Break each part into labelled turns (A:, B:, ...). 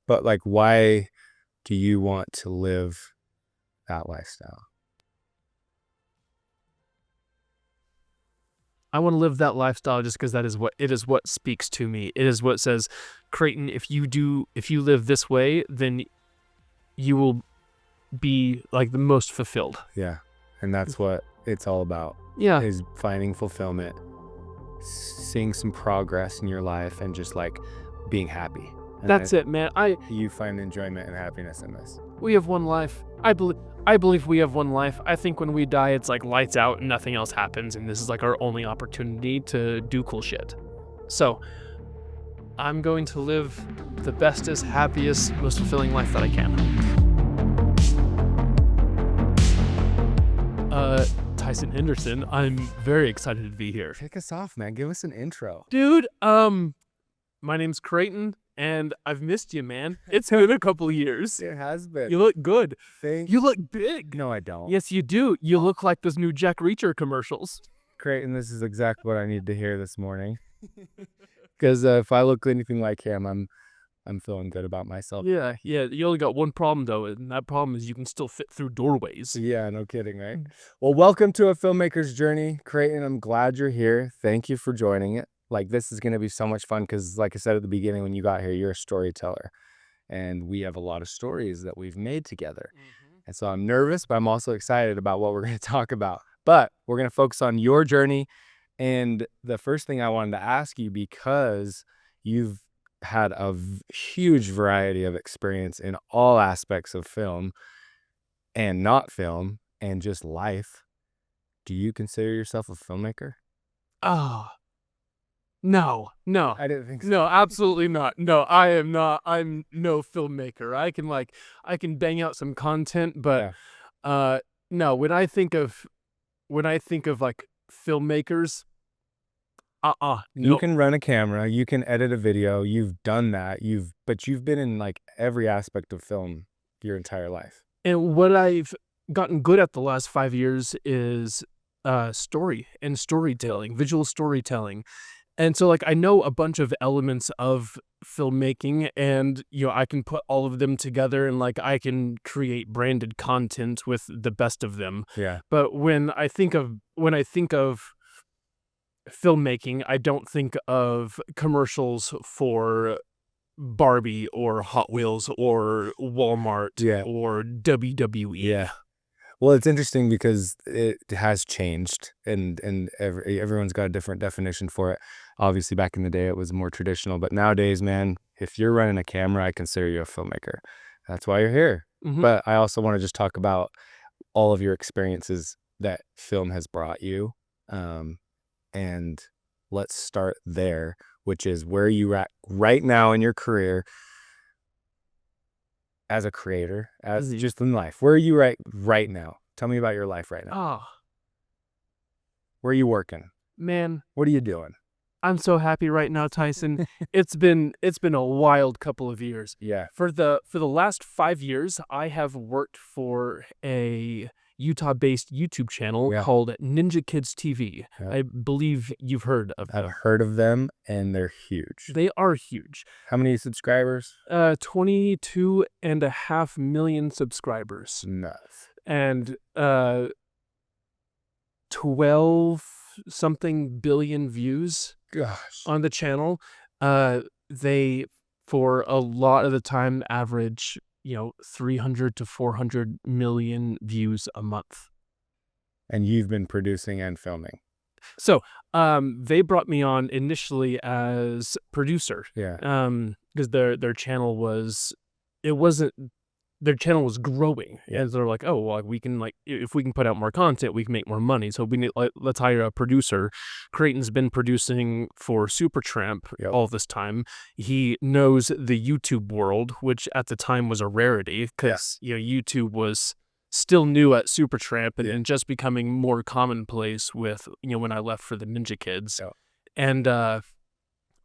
A: But like, why do you want to live that lifestyle?
B: I want to live that lifestyle just because it is what speaks to me. It is what says, Creighton, if you live this way, then you will be like the most fulfilled.
A: Yeah. And that's what it's all about.
B: Yeah.
A: Is finding fulfillment, seeing some progress in your life, and just like being happy. And
B: That's it, man.
A: You find enjoyment and happiness in this.
B: We have one life. I believe we have one life. I think when we die, it's like lights out and nothing else happens, and this is like our only opportunity to do cool shit. So, I'm going to live the bestest, happiest, most fulfilling life that I can. Tyson Henderson, I'm very excited to be here.
A: Kick us off, man. Give us an intro.
B: Dude, my name's Creighton, and I've missed you, man. It's been a couple years.
A: It has been.
B: You look good.
A: Thank
B: You look big.
A: No, I don't.
B: Yes, you do. You look like those new Jack Reacher commercials.
A: Creighton, this is exactly what I needed to hear this morning. Because if I look anything like him, I'm feeling good about myself.
B: Yeah. You only got one problem, though, and that problem is you can still fit through doorways.
A: Yeah, no kidding, right? Well, welcome to A Filmmaker's Journey. Creighton, I'm glad you're here. Thank you for joining it. Like, this is going to be so much fun because, like I said at the beginning, when you got here, you're a storyteller. And we have a lot of stories that we've made together. Mm-hmm. And so I'm nervous, but I'm also excited about what we're going to talk about. But we're going to focus on your journey. And the first thing I wanted to ask you, because you've had a huge variety of experience in all aspects of film and not film and just life, do you consider yourself a filmmaker?
B: Oh, no.
A: I didn't think so.
B: No, absolutely not. No, I am not. I'm no filmmaker. I can bang out some content, but no, when I think of like filmmakers,
A: You
B: nope.
A: can run a camera, you can edit a video, you've done that, but you've been in like every aspect of film your entire life.
B: And what I've gotten good at the last 5 years is story and storytelling, visual storytelling. And so like I know a bunch of elements of filmmaking, and I can put all of them together and like I can create branded content with the best of them.
A: Yeah.
B: But when I think of filmmaking, I don't think of commercials for Barbie or Hot Wheels or Walmart or WWE.
A: Yeah. Well, it's interesting because it has changed, and everyone's got a different definition for it. Obviously, back in the day, it was more traditional, but nowadays, man, if you're running a camera, I consider you a filmmaker. That's why you're here. Mm-hmm. But I also want to just talk about all of your experiences that film has brought you. And let's start there, which is where you're at right now in your career as a creator, as just in life. Where are you right now? Tell me about your life right now. Where are you working?
B: Man.
A: What are you doing?
B: I'm so happy right now, Tyson. It's been a wild couple of years.
A: Yeah.
B: For the last 5 years, I have worked for a Utah-based YouTube channel called Ninja Kids TV. Yeah. I believe you've heard of them.
A: I've heard of them, and they're huge.
B: They are huge.
A: How many subscribers?
B: 22.5 million subscribers.
A: Nuts.
B: And 12-something billion views.
A: Gosh.
B: On the channel. They, for a lot of the time, average 300 to 400 million views a month.
A: And you've been producing and filming.
B: So they brought me on initially as producer.
A: Yeah.
B: Because their channel was growing. Yeah. And they're like, oh, well, we can if we can put out more content, we can make more money. So we need let's hire a producer. Creighton's been producing for Supertramp all this time. He knows the YouTube world, which at the time was a rarity because YouTube was still new at Supertramp and just becoming more commonplace with when I left for the Ninja Kids. Yeah. And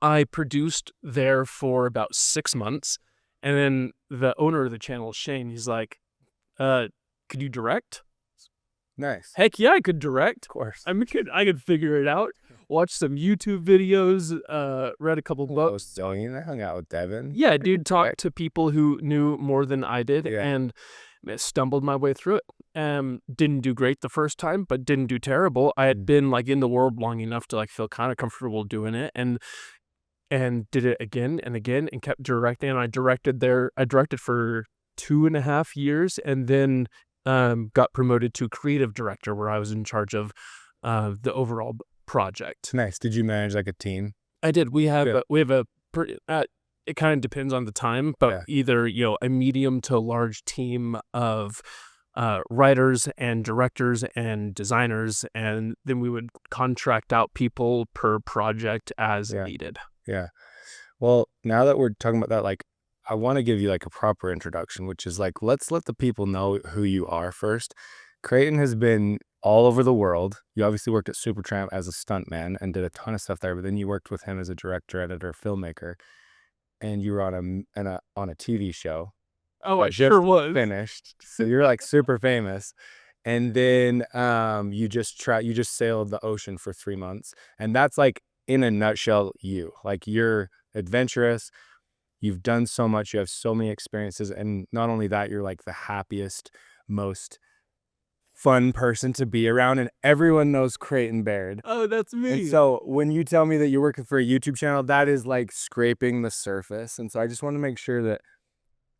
B: I produced there for about 6 months. And then the owner of the channel, Shane, he's like, could you direct?
A: Nice.
B: Heck yeah, I could direct.
A: Of course.
B: I could figure it out. watched some YouTube videos, read a couple books.
A: Oh, I hung out with Devin.
B: Yeah, dude, talked to people who knew more than I did, and stumbled my way through it. Didn't do great the first time, but didn't do terrible. I had been like in the world long enough to like feel kind of comfortable doing it, and did it again and again, and kept directing. And I directed for 2.5 years, and then got promoted to creative director, where I was in charge of the overall project.
A: Nice. Did you manage like a team?
B: I did. We have a pretty. It kind of depends on the time, but either a medium to large team of writers and directors and designers, and then we would contract out people per project as needed.
A: Yeah. Well, now that we're talking about that, like, I want to give you like a proper introduction, which is like, let's let the people know who you are first. Creighton has been all over the world. You obviously worked at Supertramp as a stuntman and did a ton of stuff there, but then you worked with him as a director, editor, filmmaker, and you were on a TV show.
B: Oh, I sure was.
A: Finished. So you're like super famous. And then you just sailed the ocean for 3 months. And that's like, in a nutshell, you. Like, you're adventurous. You've done so much. You have so many experiences. And not only that, you're like the happiest, most fun person to be around. And everyone knows Creighton Baird.
B: Oh, that's me.
A: And so when you tell me that you're working for a YouTube channel, that is like scraping the surface. And so I just want to make sure that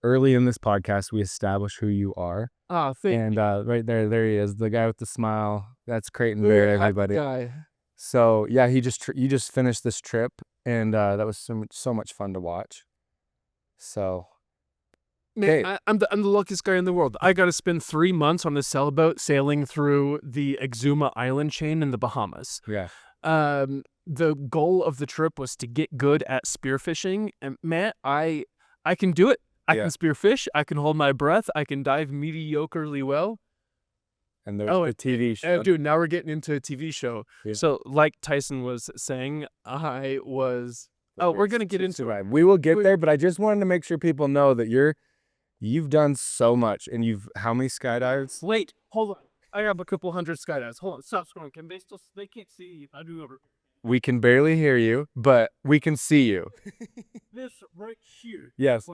A: early in this podcast, we establish who you are.
B: Oh, thank you.
A: Right there he is, the guy with the smile. That's Creighton Baird, everybody.
B: Guy.
A: So yeah, you just finished this trip, and that was so much fun to watch. So,
B: man, I'm the luckiest guy in the world. I got to spend 3 months on the sailboat sailing through the Exuma Island chain in the Bahamas.
A: Yeah.
B: The goal of the trip was to get good at spearfishing, and man, I can do it. I can spearfish. I can hold my breath. I can dive mediocrely well.
A: And there's a TV show.
B: Dude, now we're getting into a TV show. Yeah. So, like Tyson was saying, we're going to get into it.
A: We will get there, but I just wanted to make sure people know that you've done so much. And how many skydives?
B: Wait, hold on. I have a couple hundred skydives. Hold on, stop scrolling. They can't see if I do over.
A: We can barely hear you, but we can see you.
B: This right here.
A: Yes.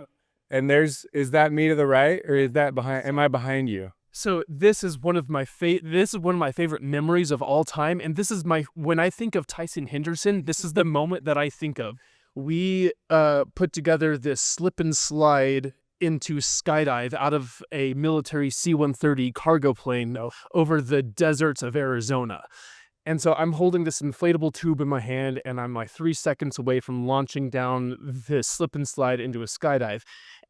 A: And is that me to the right, or is that behind? Am I behind you?
B: So this is one of my favorite memories of all time, and when I think of Tyson Henderson, this is the moment that I think of. We put together this slip and slide into skydive out of a military C-130 cargo plane over the deserts of Arizona. And so I'm holding this inflatable tube in my hand, and I'm like 3 seconds away from launching down this slip and slide into a skydive.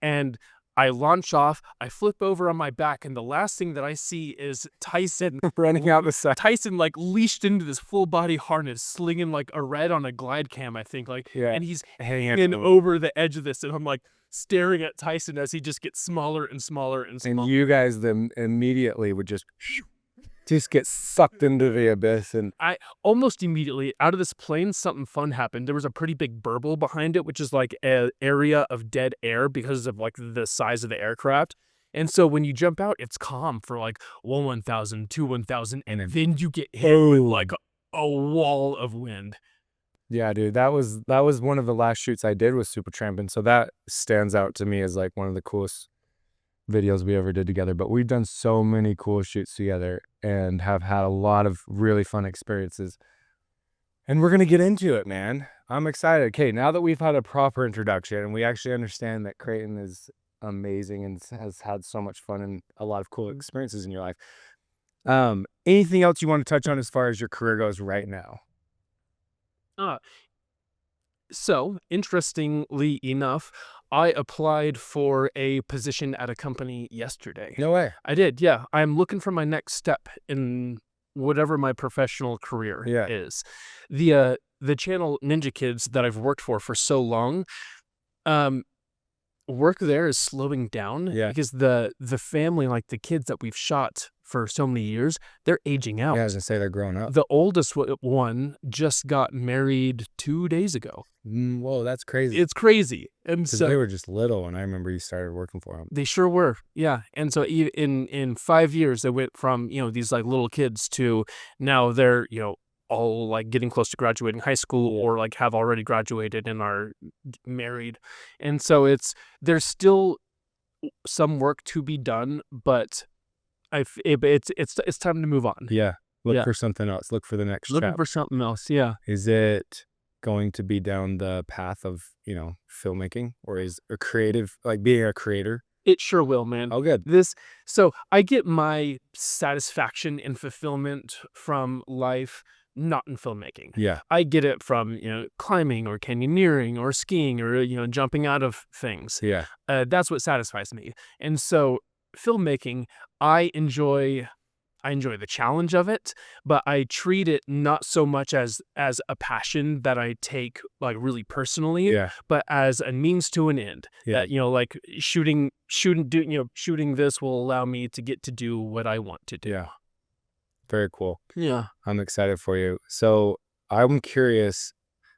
B: And I launch off, I flip over on my back, and the last thing that I see is Tyson
A: running out the side.
B: Tyson like leashed into this full body harness, slinging like a red on a glide cam, I think. And he's hanging over the edge of this, and I'm like staring at Tyson as he just gets smaller and smaller and smaller.
A: And you guys then immediately would just get sucked into the abyss. And
B: I almost immediately, out of this plane, something fun happened. There was a pretty big burble behind it, which is like an area of dead air because of like the size of the aircraft. And so when you jump out, it's calm for like 1,000, 1,000, and then you get hit with like a wall of wind.
A: Yeah, dude, that was one of the last shoots I did with Supertramp, and so that stands out to me as like one of the coolest videos we ever did together. But we've done so many cool shoots together and have had a lot of really fun experiences, and we're gonna get into it, man. I'm excited. Okay, now that we've had a proper introduction and we actually understand that Creighton is amazing and has had so much fun and a lot of cool experiences in your life, anything else you want to touch on as far as your career goes right now?
B: So, interestingly enough, I applied for a position at a company yesterday.
A: No way.
B: I did, yeah. I'm looking for my next step in whatever my professional career is. The channel Ninja Kids that I've worked for so long, work there is slowing down because the family, like the kids that we've shot for so many years, they're aging out.
A: Yeah, I was gonna say they're growing up.
B: The oldest one just got married 2 days ago.
A: Whoa, that's crazy.
B: It's crazy. And so
A: they were just little when I remember you started working for them.
B: They sure were, yeah. And so in 5 years, they went from these like little kids to now they're all like getting close to graduating high school or like have already graduated and are married. And so there's still some work to be done, but it's time to move on.
A: Yeah. Look
B: Yeah.
A: for something else. Look for the next
B: Looking
A: chapter.
B: for something else. Yeah.
A: Is it going to be down the path of, filmmaking, or is a creative, like being a creator?
B: It sure will, man.
A: Oh, good.
B: So I get my satisfaction and fulfillment from life not in filmmaking.
A: Yeah.
B: I get it from, climbing or canyoneering or skiing or, jumping out of things.
A: Yeah.
B: That's what satisfies me. And so filmmaking, I enjoy the challenge of it, but I treat it not so much as a passion that I take like really personally,
A: Yeah.
B: but as a means to an end.
A: Yeah.
B: That like shooting this will allow me to get to do what I want to do.
A: Yeah. Very cool.
B: Yeah.
A: I'm excited for you. So I'm curious,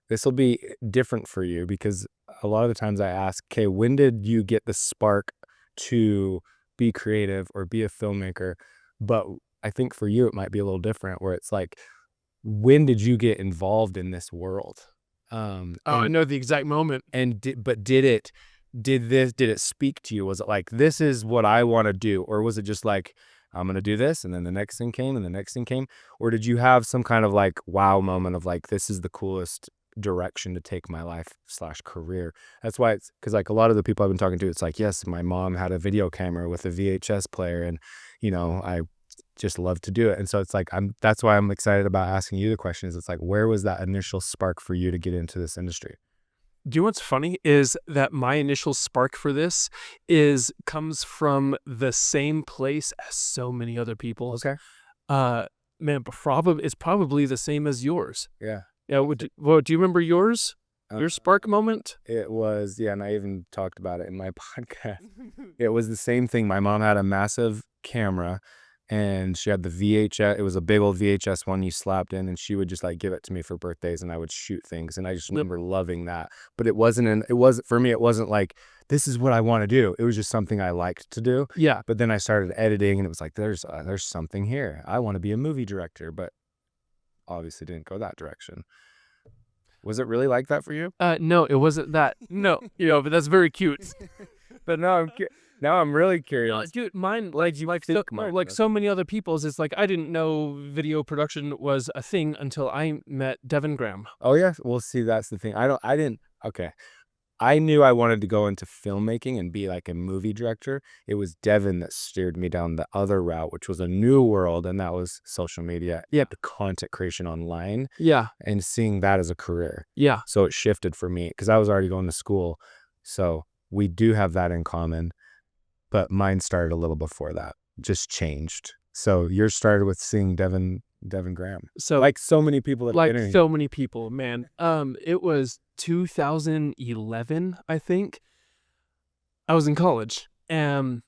A: this will be different for you because a lot of the times I ask, okay, when did you get the spark to be creative or be a filmmaker? But I think for you, it might be a little different where it's like, when did you get involved in this world?
B: I know the exact moment.
A: And did it speak to you? Was it like, this is what I want to do? Or was it just like, I'm going to do this, and then the next thing came and the next thing came? Or did you have some kind of like wow moment of like, this is the coolest direction to take my life / career? That's why it's because like a lot of the people I've been talking to, it's like, yes, my mom had a video camera with a VHS player, and I just love to do it. And so it's like, that's why I'm excited about asking you the question is, it's like, where was that initial spark for you to get into this industry?
B: Do you know what's funny is that my initial spark for this comes from the same place as so many other people's.
A: Okay.
B: Man, it's probably the same as yours.
A: Yeah.
B: Yeah. Do you remember yours? Your spark moment?
A: It was, yeah, and I even talked about it in my podcast. It was the same thing. My mom had a massive camera, and she had the VHS. It was a big old VHS one you slapped in, and she would just like give it to me for birthdays, and I would shoot things. And I just remember loving that. But it wasn't for me, it wasn't like, this is what I want to do. It was just something I liked to do.
B: Yeah.
A: But then I started editing, and it was like, there's something here. I want to be a movie director, but obviously didn't go that direction. Was it really like that for you?
B: No, it wasn't that. No, but that's very cute.
A: But now I'm really curious.
B: Dude, mine, like so many other people's, it's like I didn't know video production was a thing until I met Devin Graham.
A: Oh yeah, well, see, that's the thing. Okay. I knew I wanted to go into filmmaking and be like a movie director. It was Devin that steered me down the other route, which was a new world, and that was social media.
B: Yeah.
A: The content creation online.
B: Yeah.
A: And seeing that as a career.
B: Yeah.
A: So it shifted for me because I was already going to school. So we do have that in common. But mine started a little before that, just changed. So yours started with seeing Devin Graham.
B: So
A: like so many people that
B: like so many people, man. It was 2011, I think. I was in college, and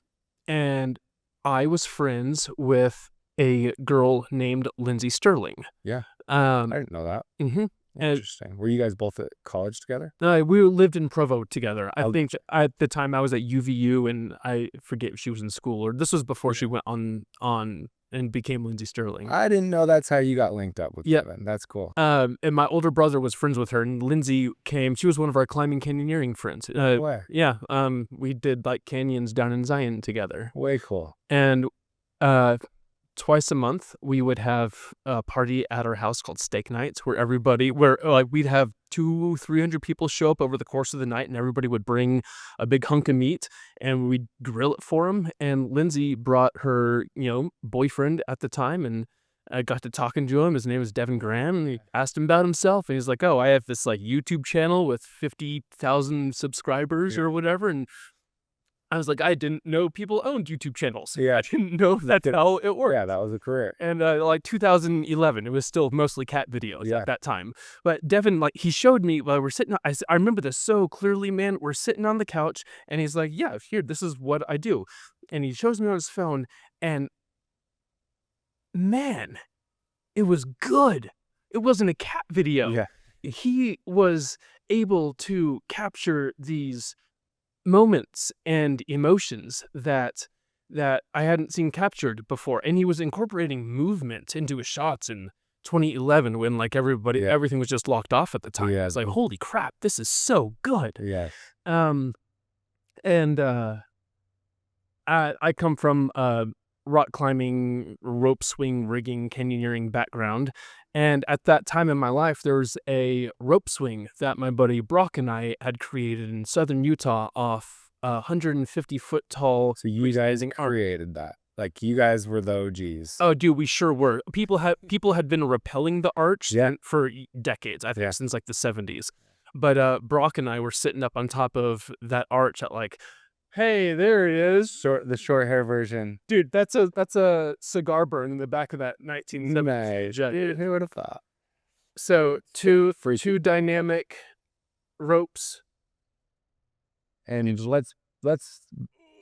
B: I was friends with a girl named Lindsay Sterling.
A: Yeah. I didn't know that.
B: Mm-hmm.
A: Interesting. Were you guys both at college together?
B: We lived in Provo together. I think at the time I was at UVU, and I forget if she was in school, or this was before she went on and became Lindsay Sterling.
A: I didn't know that's how you got linked up with Devin. That's cool.
B: And my older brother was friends with her, and Lindsay came. She was one of our climbing canyoneering friends.
A: Where?
B: Yeah. We did like canyons down in Zion together.
A: Way cool.
B: And twice a month we would have a party at our house called Steak Nights, where we'd have 200-300 people show up over the course of the night, and everybody would bring a big hunk of meat and we'd grill it for them. And Lindsay brought her boyfriend at the time, and I got to talking to him. His name is Devin Graham, and he asked him about himself, and he's like, oh, I have this like YouTube channel with 50,000 subscribers or whatever. And I was like, I didn't know people owned YouTube channels.
A: Yeah.
B: I didn't know that's how it worked.
A: Yeah, that was a career.
B: And like 2011, it was still mostly cat videos at that time. But Devin, like, he showed me while we're sitting. I remember this so clearly, man. We're sitting on the couch, and he's like, yeah, here, this is what I do. And he shows me on his phone, and man, it was good. It wasn't a cat video.
A: Yeah.
B: He was able to capture these moments and emotions that I hadn't seen captured before, and he was incorporating movement into his shots, and 2011 when like everything was just locked off at the time.
A: Yeah.
B: It's like, holy crap, this is so good.
A: Yes.
B: And I come from a rock climbing, rope swing, rigging, canyoneering background. And at that time in my life, there was a rope swing that my buddy Brock and I had created in southern Utah off a 150-foot tall.
A: So you guys created that. Like you guys were the OGs.
B: Oh, dude, we sure were. People had been rappelling the arch for decades, I think, since like the 70s. But Brock and I were sitting up on top of that arch at like, hey, there he is.
A: The short hair version.
B: Dude, that's a cigar burn in the back of that 1970s jet.
A: Dude, who would have thought?
B: So two dynamic ropes.
A: And let's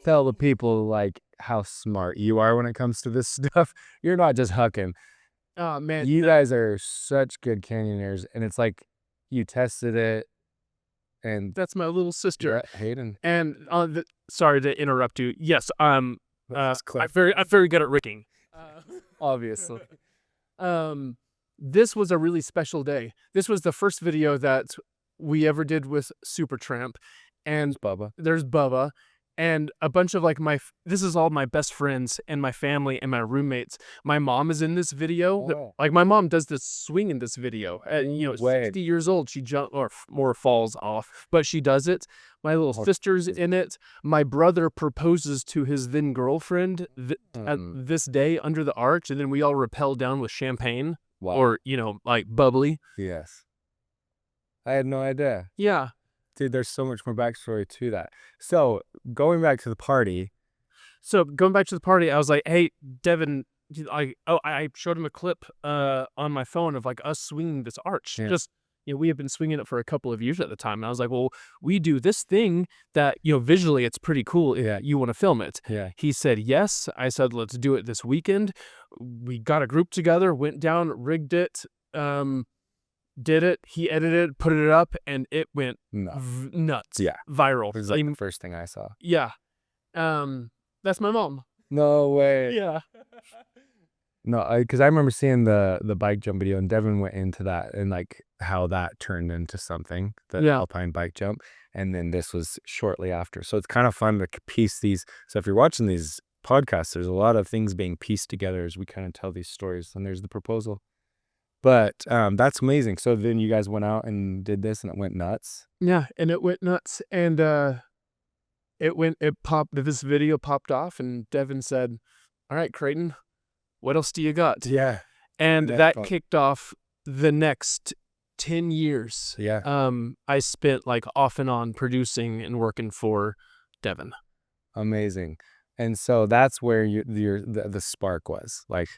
A: tell the people like how smart you are when it comes to this stuff. You're not just hucking.
B: Oh man,
A: you guys are such good canyoneers, and it's like you tested it. And
B: that's my little sister,
A: Hayden.
B: And sorry to interrupt you. Yes, I'm very good at rigging.
A: Obviously.
B: This was a really special day. This was the first video that we ever did with Supertramp, and there's Bubba, and a bunch of like this is all my best friends and my family and my roommates. My mom is in this video.
A: Oh.
B: Like my mom does this swing in this video. 60 years old, she jumps or more falls off, but she does it. My little sister's in it. My brother proposes to his then girlfriend at this day under the arch, and then we all rappel down with champagne or like bubbly.
A: Yes. I had no idea.
B: Yeah.
A: Dude, there's so much more backstory to that. So going back to the party.
B: I was like, hey, Devin, I showed him a clip on my phone of like us swinging this arch.
A: Yeah.
B: Just, we have been swinging it for a couple of years at the time. And I was like, well, we do this thing that, visually it's pretty cool.
A: Yeah.
B: You want to film it.
A: Yeah.
B: He said, yes. I said, let's do it this weekend. We got a group together, went down, rigged it, did it. He edited it, put it up, and it went nuts.
A: Yeah.
B: Viral.
A: It was like the first thing I saw.
B: Yeah. That's my mom.
A: No way.
B: Yeah.
A: No, because I remember seeing the bike jump video, and Devin went into that and like how that turned into something, the alpine bike jump, and then this was shortly after. So it's kind of fun to piece these. So if you're watching these podcasts, there's a lot of things being pieced together as we kind of tell these stories. And there's the proposal. But that's amazing. So then you guys went out and did this, and it went nuts.
B: Yeah, and it went nuts, and this video popped off, and Devin said, all right, Creighton, what else do you got?
A: Yeah.
B: And that kicked off the next 10 years.
A: Yeah.
B: I spent like off and on producing and working for Devin.
A: Amazing. And so that's where the spark was. Like,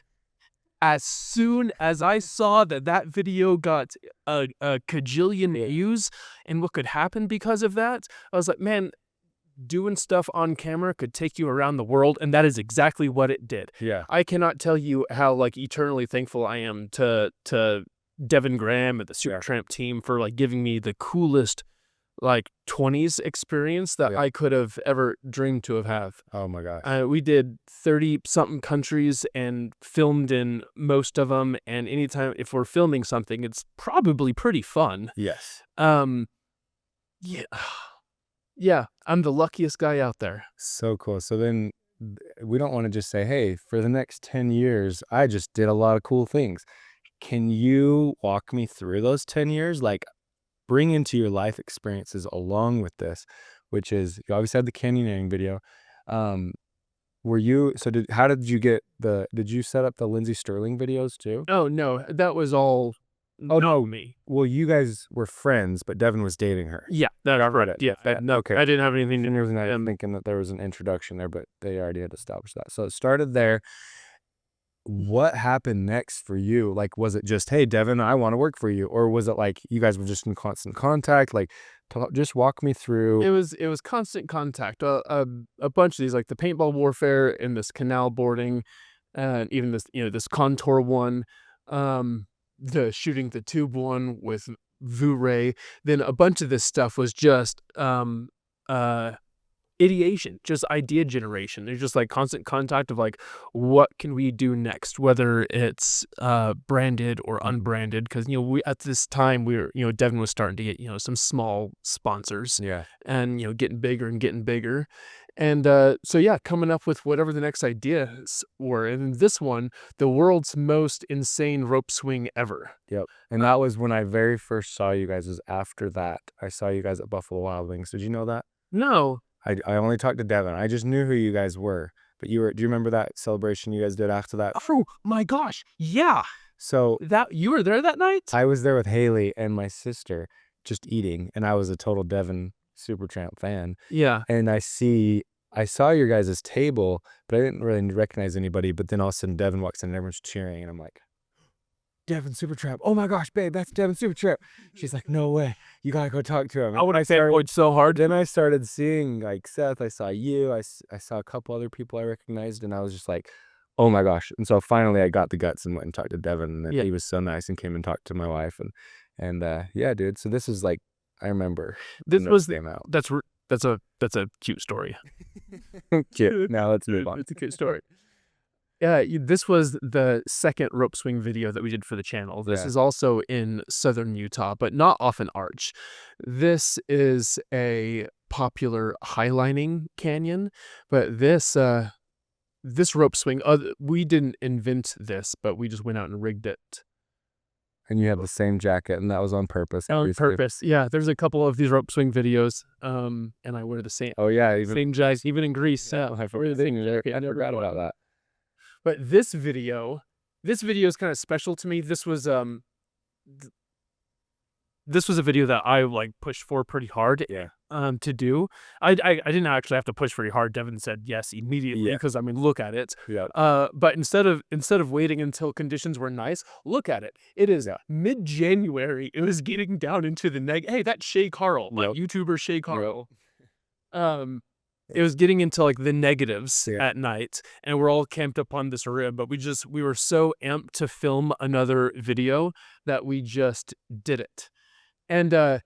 B: as soon as I saw that video got a cajillion views and what could happen because of that, I was like, man, doing stuff on camera could take you around the world, and that is exactly what it did.
A: Yeah.
B: I cannot tell you how like eternally thankful I am to Devin Graham and the Supertramp team for like giving me the coolest like 20s experience that I could have ever dreamed to have.
A: Oh my gosh.
B: We did 30 something countries and filmed in most of them. And anytime if we're filming something, it's probably pretty fun.
A: Yes.
B: Yeah. I'm the luckiest guy out there.
A: So cool. So then we don't want to just say, hey, for the next 10 years, I just did a lot of cool things. Can you walk me through those 10 years? Like, bring into your life experiences along with this, which is you obviously had the canyoneering video. Did you set up the Lindsey Sterling videos too?
B: Oh no, that was all me.
A: Well, you guys were friends, but Devin was dating her.
B: Yeah, that's right. Yeah,
A: okay.
B: I didn't have anything to do with that.
A: I'm thinking that there was an introduction there, but they already had established that. So it started there. What happened next for you? Like, was it just, hey, Devin, I want to work for you? Or was it like you guys were just in constant contact? Like, just walk me through.
B: It was constant contact. A bunch of these, like the paintball warfare and this canal boarding, and even this, this contour one, the shooting the tube one with Vu Ray. Then a bunch of this stuff was just ideation, just idea generation. There's just like constant contact of like, what can we do next, whether it's branded or unbranded, because we at this time we were, Devin was starting to get some small sponsors, and getting bigger and getting bigger. And so yeah, coming up with whatever the next ideas were. And this one, the world's most insane rope swing ever.
A: Yep. And that was when I very first saw you guys. Was after that I saw you guys at Buffalo Wild Wings. Did you know that?
B: No.
A: I only talked to Devin. I just knew who you guys were. But do you remember that celebration you guys did after that?
B: Oh my gosh. Yeah.
A: So
B: that you were there that night?
A: I was there with Haley and my sister just eating, and I was a total Devin Supertramp fan.
B: Yeah.
A: And I saw your guys' table, but I didn't really recognize anybody. But then all of a sudden Devin walks in and everyone's cheering, and I'm like, Devin Supertramp. Oh my gosh, babe, that's Devin Supertramp. She's like, no way. You gotta go talk to him.
B: I would have fanboyed so hard.
A: Then I started seeing like Seth. I saw you. I saw a couple other people I recognized, and I was just like, oh my gosh. And so finally I got the guts and went and talked to Devin, and then he was so nice and came and talked to my wife, and yeah, dude. So this is like, I remember
B: this was
A: came out.
B: That's a cute story.
A: Cute. Now let's move on.
B: It's a cute story. Yeah, this was the second rope swing video that we did for the channel. This is also in southern Utah, but not off an arch. This is a popular highlining canyon, but this rope swing, we didn't invent this, but we just went out and rigged it.
A: And you have the same jacket, and that was on purpose.
B: On purpose, yeah. There's a couple of these rope swing videos, and I wear the same.
A: Oh yeah,
B: same jacket, even in Greece.
A: Yeah, I forgot about that.
B: But this video is kind of special to me. This was a video that I like pushed for pretty hard. To do. I didn't actually have to push very hard. Devin said yes immediately, because I mean, look at it. But instead of waiting until conditions were nice, look at it. It is mid-January. It was getting down into the Hey, that's Shay Carl, like YouTuber Shay Carl. It was getting into like the negatives at night, and we're all camped up on this rib, but we were so amped to film another video that we just did it. And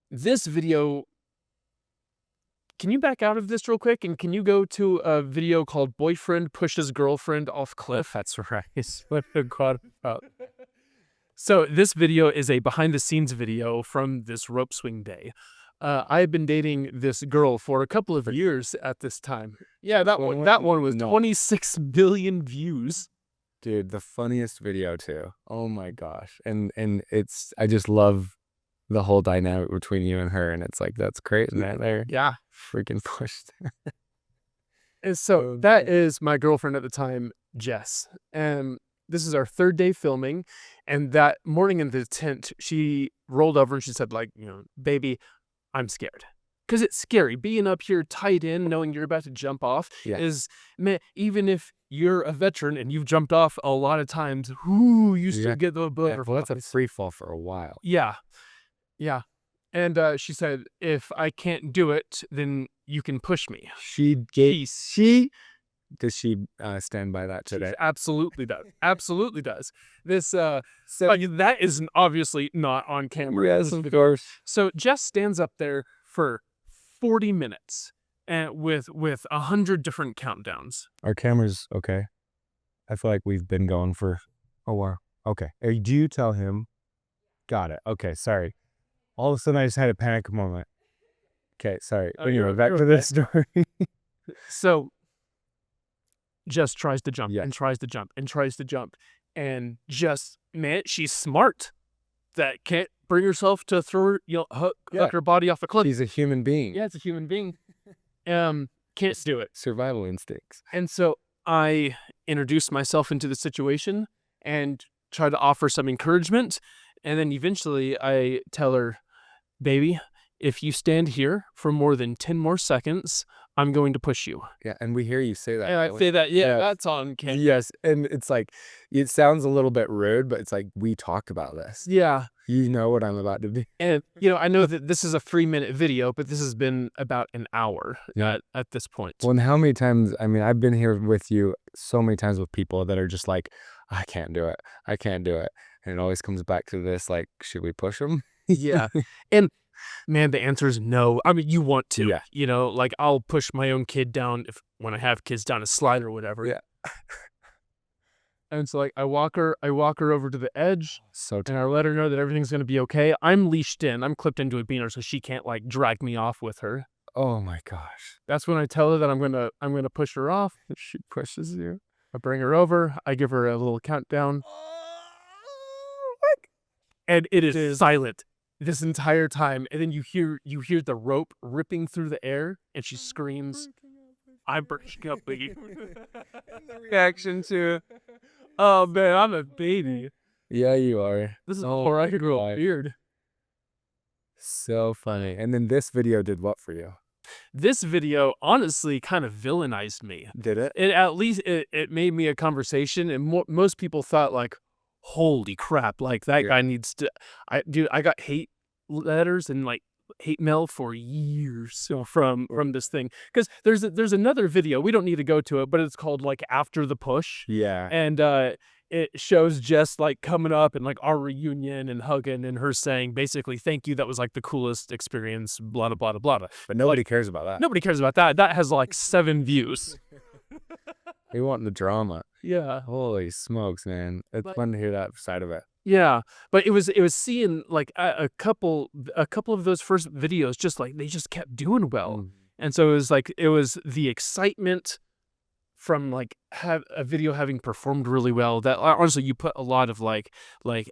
B: this video, can you back out of this real quick, and can you go to a video called Boyfriend Pushes Girlfriend Off Cliff? That's right. What I got about. So this video is a behind the scenes video from this rope swing day. I've been dating this girl for a couple of years at this time. Yeah, that one was 26 billion views.
A: Dude, the funniest video too. Oh my gosh. And I just love the whole dynamic between you and her, and it's like, that's Creighton right there.
B: Yeah.
A: Freaking pushed.
B: And so that is my girlfriend at the time, Jess. And this is our third day filming. And that morning in the tent, she rolled over and she said, like, baby, I'm scared. Because it's scary. Being up here tight in, knowing you're about to jump off is, man, even if you're a veteran and you've jumped off a lot of times, you still get the butterflies.
A: Well, that's a free fall for a while.
B: Yeah. Yeah. And she said, if I can't do it, then you can push me.
A: Does she stand by that today?
B: She absolutely does. Absolutely does. This that is obviously not on camera.
A: Yes, of course.
B: So Jess stands up there for 40 minutes and with 100 different countdowns.
A: Our camera's okay. I feel like we've been going for a while. Okay. Do you tell him? Got it. Okay, sorry. All of a sudden I just had a panic moment. Okay, sorry. Anyway, back to this story.
B: So Jess tries to jump and tries to jump and tries to jump. And just, man, she's smart. That can't bring herself to throw hook her body off a cliff.
A: She's a human being.
B: Yeah, it's a human being. Can't do it.
A: Survival instincts.
B: And so I introduce myself into the situation and try to offer some encouragement. And then eventually I tell her, baby, if you stand here for more than 10 more seconds, I'm going to push you.
A: Yeah, and we hear you say that.
B: And I say that, that's on camera.
A: Yes, and it's like, it sounds a little bit rude, but it's like, we talk about this.
B: Yeah.
A: You know what I'm about to do.
B: And, I know that this is a 3-minute video, but this has been about an hour at this point.
A: Well, and how many times, I mean, I've been here with you so many times with people that are just like, I can't do it. I can't do it. And it always comes back to this, like, should we push them?
B: Yeah. And Man, the answer is no. I mean, you want to,
A: Yeah.
B: you know, like I'll push my own kid down when I have kids down a slide or whatever.
A: Yeah.
B: And so like I walk her over to the edge
A: So
B: and I let her know that everything's going to be okay. I'm leashed in. I'm clipped into a beaner so she can't like drag me off with her.
A: oh my gosh.
B: That's when I tell her that I'm going to push her off.
A: She pushes you.
B: I bring her over. I give her a little countdown. And it is silent this entire time. And then you hear the rope ripping through the air and she screams, "I'm breaking up with you."
A: And the reaction to,
B: Oh man, I'm a baby.
A: yeah, you are.
B: This is
A: Oh
B: before I could grow
A: my.
B: a beard.
A: So funny. And then this video did what for you?
B: This video honestly kind of villainized me.
A: Did it?
B: It made me a conversation, and most people thought like, "Holy crap! Like that
A: Yeah.
B: guy needs to." I got hate letters and like hate mail for years from this thing because there's another video. We don't need to go to it, but it's called like After the Push.
A: Yeah.
B: And it shows Jess like coming up and like our reunion and hugging and her saying basically, "Thank you, that was like the coolest experience," blah blah blah blah blah.
A: But nobody cares about that.
B: Nobody cares about that. That has like 7 views.
A: They want the drama.
B: Yeah.
A: Holy smokes, man. It's fun to hear that side of it.
B: Yeah, but it was seeing like a couple of those first videos just like they just kept doing well.
A: Mm.
B: And so it was the excitement from like have a video having performed really well that honestly you put a lot of like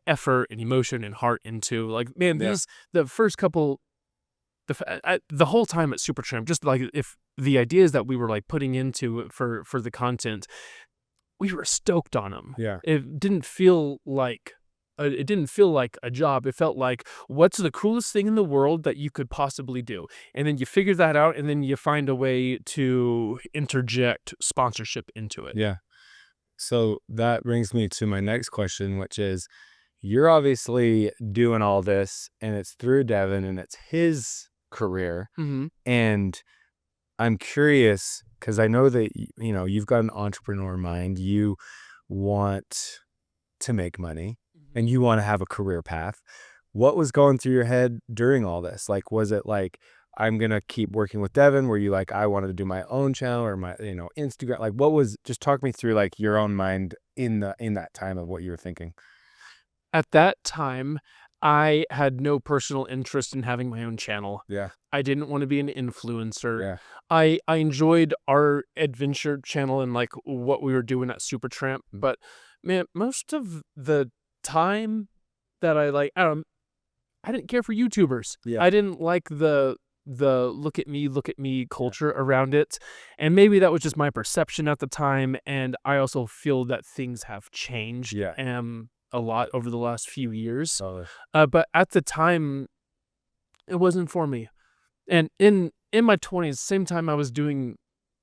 B: effort and emotion and heart into. Like man,
A: Yeah.
B: the first couple the whole time at Supertramp, just like if the ideas that we were like putting into for the content, we were stoked on them.
A: Yeah.
B: It didn't feel like a job. It felt like, what's the coolest thing in the world that you could possibly do? And then you figure that out, and then you find a way to interject sponsorship into it.
A: Yeah. So that brings me to my next question, which is, you're obviously doing all this and it's through Devin and it's his career.
B: Mm-hmm.
A: And I'm curious because I know that, you know, you've got an entrepreneur mind. You want to make money and you want to have a career path. What was going through your head during all this? Like, was it like, I'm going to keep working with Devin? Were you like, I wanted to do my own channel or my, you know, Instagram? Like, what was, just talk me through like your own mind in that time of what you were thinking.
B: At that time, I had no personal interest in having my own channel.
A: Yeah.
B: I didn't want to be an influencer.
A: Yeah.
B: I enjoyed our adventure channel and like what we were doing at Supertramp, but man, most of the time that I didn't care for YouTubers.
A: Yeah.
B: I didn't like the look at me culture around it. And maybe that was just my perception at the time. And I also feel that things have changed a lot over the last few years. But at the time, it wasn't for me. And in my 20s, same time I was doing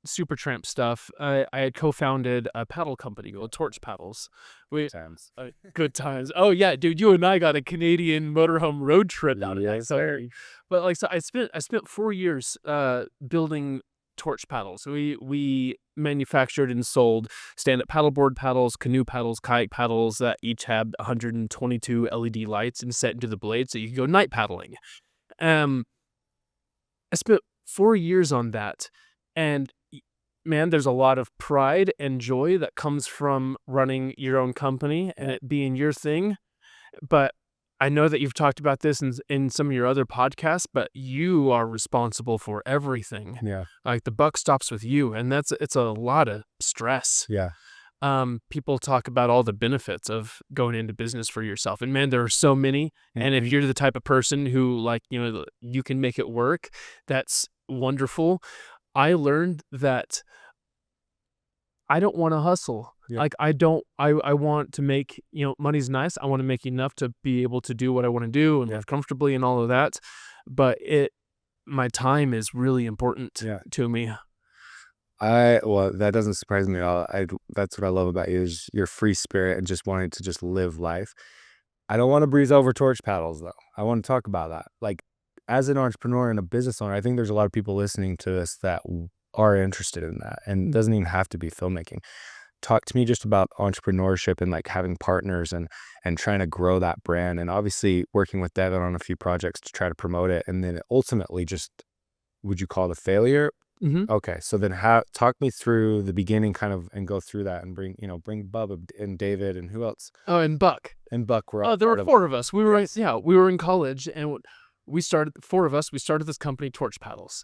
B: Supertramp stuff, I had co-founded a paddle company called Torch Paddles. Good times. Oh yeah, dude, you and I got a Canadian motorhome road trip out of that. But like, so I spent 4 years building Torch Paddles. We manufactured and sold stand-up paddleboard paddles, canoe paddles, kayak paddles that each had 122 LED lights and set into the blade so you could go night paddling. I spent 4 years on that, and man, there's a lot of pride and joy that comes from running your own company and it being your thing. But I know that you've talked about this in some of your other podcasts, but you are responsible for everything.
A: Yeah.
B: Like the buck stops with you, and it's a lot of stress.
A: Yeah.
B: People talk about all the benefits of going into business for yourself, and man, there are so many. Mm-hmm. And if you're the type of person who like, you know, you can make it work, that's wonderful. I learned that I don't want to hustle. Yeah. Like I want to make, you know, money's nice. I want to make enough to be able to do what I want to do and live comfortably and all of that. But my time is really important to me.
A: Well, that doesn't surprise me at all. That's what I love about you is your free spirit and just wanting to just live life. I don't want to breeze over Torch Paddles though. I want to talk about that. Like as an entrepreneur and a business owner, I think there's a lot of people listening to this that are interested in that, and it doesn't even have to be filmmaking. talk to me just about entrepreneurship and like having partners and trying to grow that brand, and obviously working with Devin on a few projects to try to promote it, and then ultimately just, would you call it a failure?
B: Mm-hmm.
A: Okay, so then talk me through the beginning kind of, and go through that, and bring Bubba and David and who else?
B: Oh, and Buck.
A: And Buck were all
B: There
A: part
B: were
A: of
B: 4 of us. We were in college, and we started 4 of us. We started this company, Torch Paddles.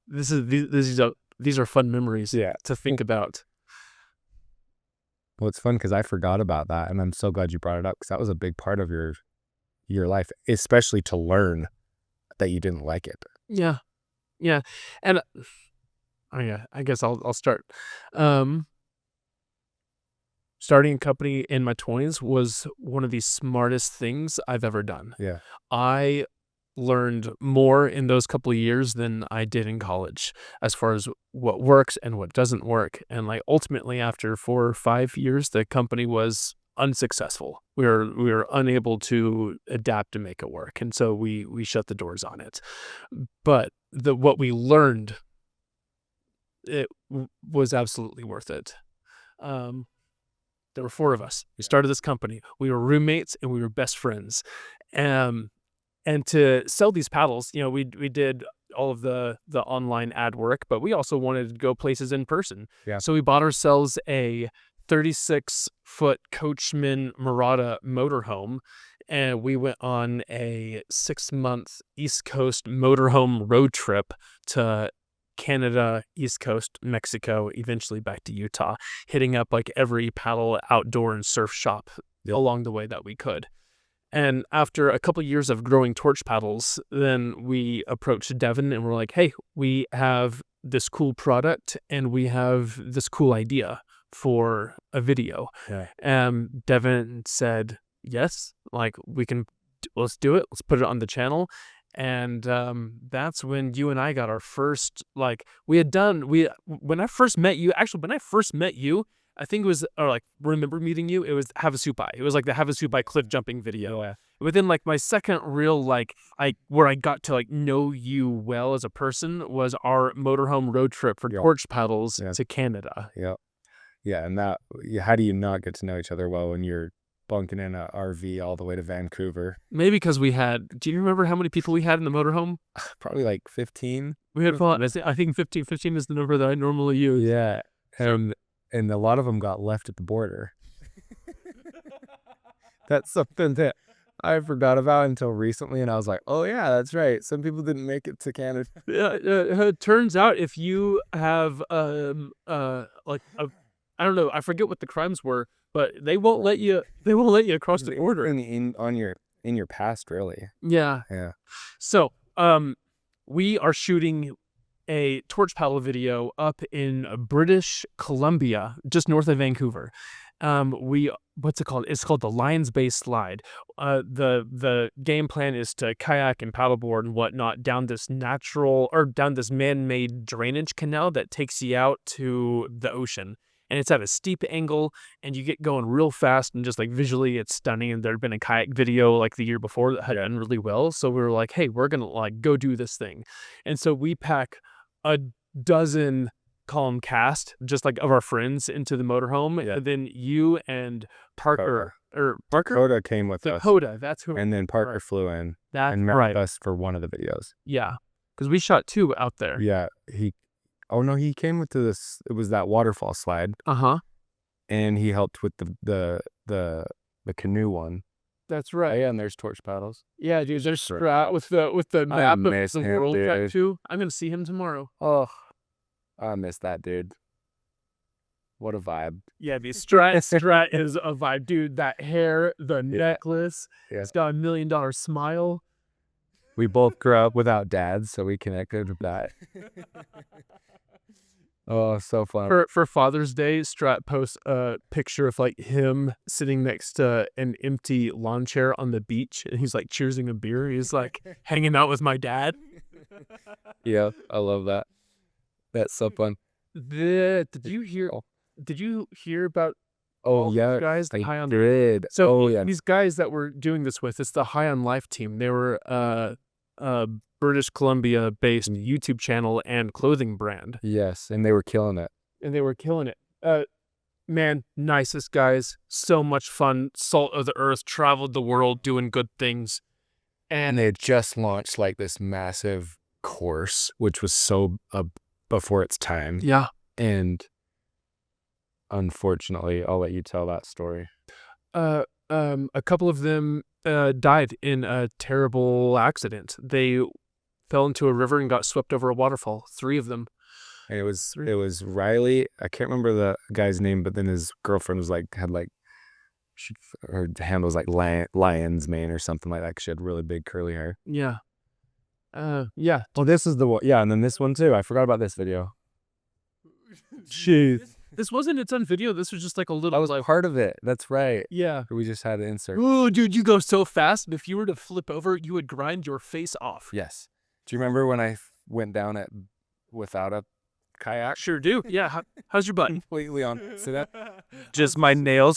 B: These are fun memories to think about.
A: Well, it's fun because I forgot about that, and I'm so glad you brought it up, because that was a big part of your life, especially to learn that you didn't like it.
B: Yeah. Yeah. And I guess I'll start. Starting a company in my 20s was one of the smartest things I've ever done.
A: Yeah.
B: I learned more in those couple of years than I did in college, as far as what works and what doesn't work. And like ultimately after 4 or 5 years, the company was unsuccessful. We were unable to adapt to make it work. And so we shut the doors on it. But what we learned, it was absolutely worth it. There were 4 of us. We started this company. We were roommates and we were best friends. And to sell these paddles, we did all of the online ad work, but we also wanted to go places in person.
A: Yeah.
B: So we bought ourselves a 36-foot Coachman Murata motorhome, and we went on a 6-month East Coast motorhome road trip to Canada, East Coast, Mexico, eventually back to Utah, hitting up like every paddle outdoor and surf shop along the way that we could. And after a couple of years of growing Torch Paddles, then we approached Devin and we're like, hey, we have this cool product and we have this cool idea for a video.
A: Yeah.
B: Devin said, yes, like let's do it. Let's put it on the channel. And that's when you and I got our first, like, when I first met you, I think it was, or like, remember meeting you, it was Havasupai. It was like the Havasupai cliff jumping video.
A: Oh, yeah.
B: Within like my second real, like, where I got to like know you well as a person was our motorhome road trip for Torch Paddles to Canada.
A: Yeah. Yeah. And how do you not get to know each other well when you're bunking in a RV all the way to Vancouver?
B: Maybe because do you remember how many people we had in the motorhome?
A: Probably like 15.
B: We had fun. I think 15 is the number that I normally use.
A: Yeah. And a lot of them got left at the border. That's something that I forgot about until recently, and I was like, oh yeah, that's right. Some people didn't make it to Canada.
B: It turns out if you have like I don't know, I forget what the crimes were, but they won't let you across the border.
A: In your past, really.
B: Yeah.
A: Yeah.
B: So we are shooting a Torch Paddle video up in British Columbia, just north of Vancouver. What's it called? It's called the Lions Bay Slide. The game plan is to kayak and paddleboard and whatnot down this man-made drainage canal that takes you out to the ocean. And it's at a steep angle, and you get going real fast, and just like visually, it's stunning. And there had been a kayak video like the year before that had done really well. So we were like, hey, we're gonna like go do this thing. And so we pack a dozen column cast, just like of our friends, into the motorhome.
A: Yeah.
B: And then you and Parker
A: Dakota came with us.
B: Dakota, that's who.
A: And then Parker flew in and met us for one of the videos.
B: Yeah, because we shot 2 out there.
A: Yeah, he came with this. It was that waterfall slide. And he helped with the canoe one.
B: That's right.
A: Yeah, and there's Torch Paddles.
B: Yeah, dude, there's Strat with the map of the world tattoo. I'm gonna see him tomorrow.
A: Oh, I miss that dude. What a vibe.
B: Yeah, the Strat is a vibe, dude. That hair, the necklace.
A: Yeah.
B: It's got $1 million smile.
A: We both grew up without dads, so we connected with that. Oh, so fun.
B: For Father's Day, Strat posts a picture of like him sitting next to an empty lawn chair on the beach, and he's like cheersing a beer. He's like hanging out with my dad.
A: Yeah, I love that. That's so fun.
B: Did you hear about?
A: Oh yeah,
B: guys,
A: I
B: High on
A: did.
B: So these guys that we're doing this with, it's the High on Life team. They were British Columbia-based YouTube channel and clothing brand.
A: Yes, and they were killing it.
B: Man, nicest guys, so much fun, salt of the earth, traveled the world doing good things.
A: And they had just launched like this massive course, which was so before its time.
B: Yeah.
A: And unfortunately, I'll let you tell that story.
B: A couple of them died in a terrible accident. They fell into a river and got swept over a waterfall. 3 of them.
A: And it was Riley. I can't remember the guy's name, but then his girlfriend was like, her hand was like lion's mane or something like that. 'Cause she had really big curly hair.
B: Yeah. Yeah.
A: Well, this is the one. Yeah, and then this one too. I forgot about this video. Jeez.
B: This wasn't its own video. This was just like a little.
A: That was like part of it. That's right.
B: Yeah.
A: We just had to insert.
B: Ooh, dude, you go so fast. If you were to flip over, you would grind your face off.
A: Yes. Do you remember when I went down without a kayak?
B: Sure do. Yeah. How's your butt?
A: Completely on. See that?
B: Just my nails.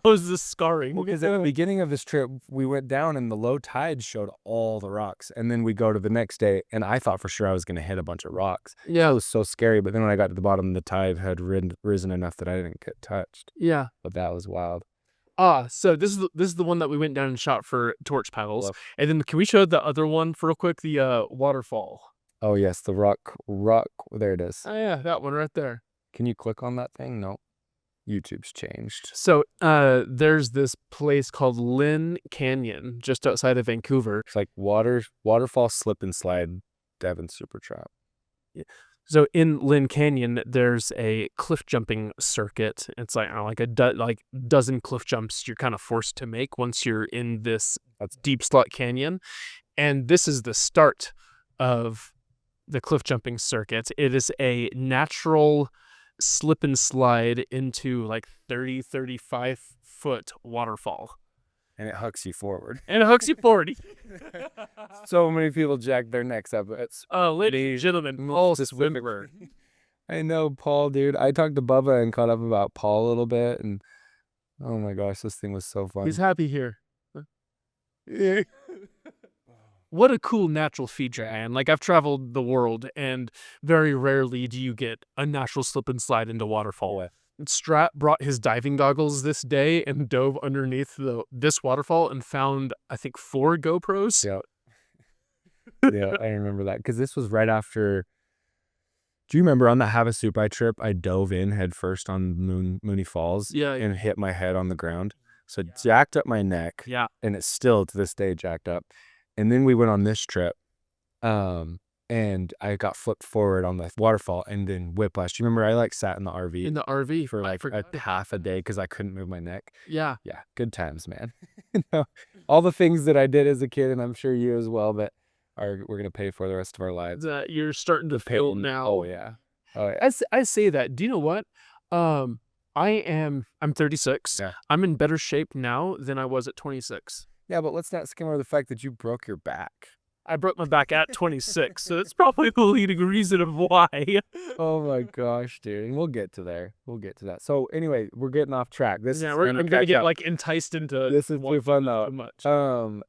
B: How's the scarring?
A: Well, because at the beginning of this trip, we went down and the low tide showed all the rocks. And then we go to the next day, and I thought for sure I was going to hit a bunch of rocks.
B: Yeah.
A: It was so scary. But then when I got to the bottom, the tide had risen enough that I didn't get touched.
B: Yeah.
A: But that was wild.
B: So this is the one that we went down and shot for torch paddles.
A: Love.
B: And then can we show the other one for real quick? The waterfall.
A: Oh, yes. The rock. There it is.
B: Oh, yeah. That one right there.
A: Can you click on that thing? No. YouTube's changed.
B: So there's this place called Lynn Canyon just outside of Vancouver.
A: It's like waterfall slip and slide Devon Super Trap.
B: Yeah. So in Lynn Canyon, there's a cliff jumping circuit. It's like a dozen cliff jumps you're kind of forced to make once you're in this deep slot canyon. And this is the start of the cliff jumping circuit. It is a natural slip and slide into like 35 foot waterfall.
A: And it hooks you forward. So many people jack their necks up.
B: Ladies and gentlemen, Paul swimmer.
A: I know Paul, dude. I talked to Bubba and caught up about Paul a little bit, and oh my gosh, this thing was so fun.
B: He's happy here. What a cool natural feature, man. Like, I've traveled the world, and very rarely do you get a natural slip and slide into waterfall. Strat brought his diving goggles this day and dove underneath this waterfall and found, I think, 4 GoPros.
A: Yeah. Yeah, I remember that. Because this was right after... Do you remember on the Havasupai trip, I dove in head first on Mooney Falls and hit my head on the ground? So it jacked up my neck.
B: Yeah.
A: And it's still, to this day, jacked up. And then we went on this trip, and I got flipped forward on the waterfall and then whiplash. Do you remember I sat in the RV?
B: In the RV.
A: For half a day because I couldn't move my neck.
B: Yeah.
A: Yeah, good times, man. All the things that I did as a kid, and I'm sure you as well, but we're going to pay for the rest of our lives.
B: You're starting to feel now.
A: Oh, yeah. Oh, yeah.
B: I say that. Do you know what? I'm 36.
A: Yeah.
B: I'm in better shape now than I was at 26.
A: Yeah, but let's not skim over the fact that you broke your back.
B: I broke my back at 26, so that's probably the leading reason of why.
A: Oh my gosh, dude. And we'll get to there. We'll get to that. So anyway, we're getting off track.
B: I'm gonna get enticed into
A: this is way fun though.
B: Too much.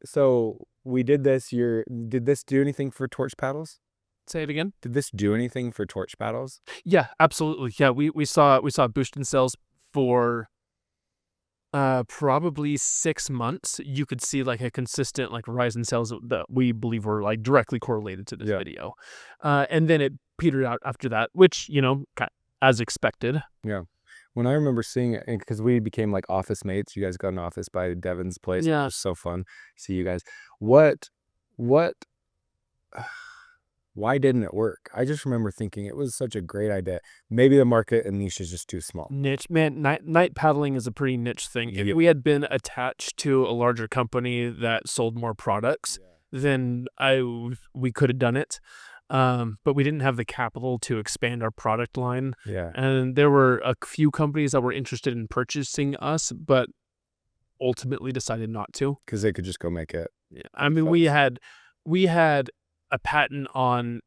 A: So we did this. Did this do anything for torch paddles?
B: Say it again.
A: Did this do anything for torch paddles?
B: Yeah, absolutely. Yeah, we saw a boost in sales for probably 6 months. You could see a consistent rise in sales that we believe were directly correlated to this video. And then it petered out after that, which, as expected.
A: Yeah. When I remember seeing it, because we became office mates, you guys got an office by Devon's place.
B: Yeah.
A: It was so fun to see you guys. Why didn't it work? I just remember thinking it was such a great idea. Maybe the market and niche is just too small.
B: Niche, man. Night paddling is a pretty niche thing.
A: Yeah.
B: If we had been attached to a larger company that sold more products, then we could have done it. But we didn't have the capital to expand our product line.
A: Yeah.
B: And there were a few companies that were interested in purchasing us, but ultimately decided not to.
A: Because they could just go make it.
B: Yeah. I mean, we had a patent on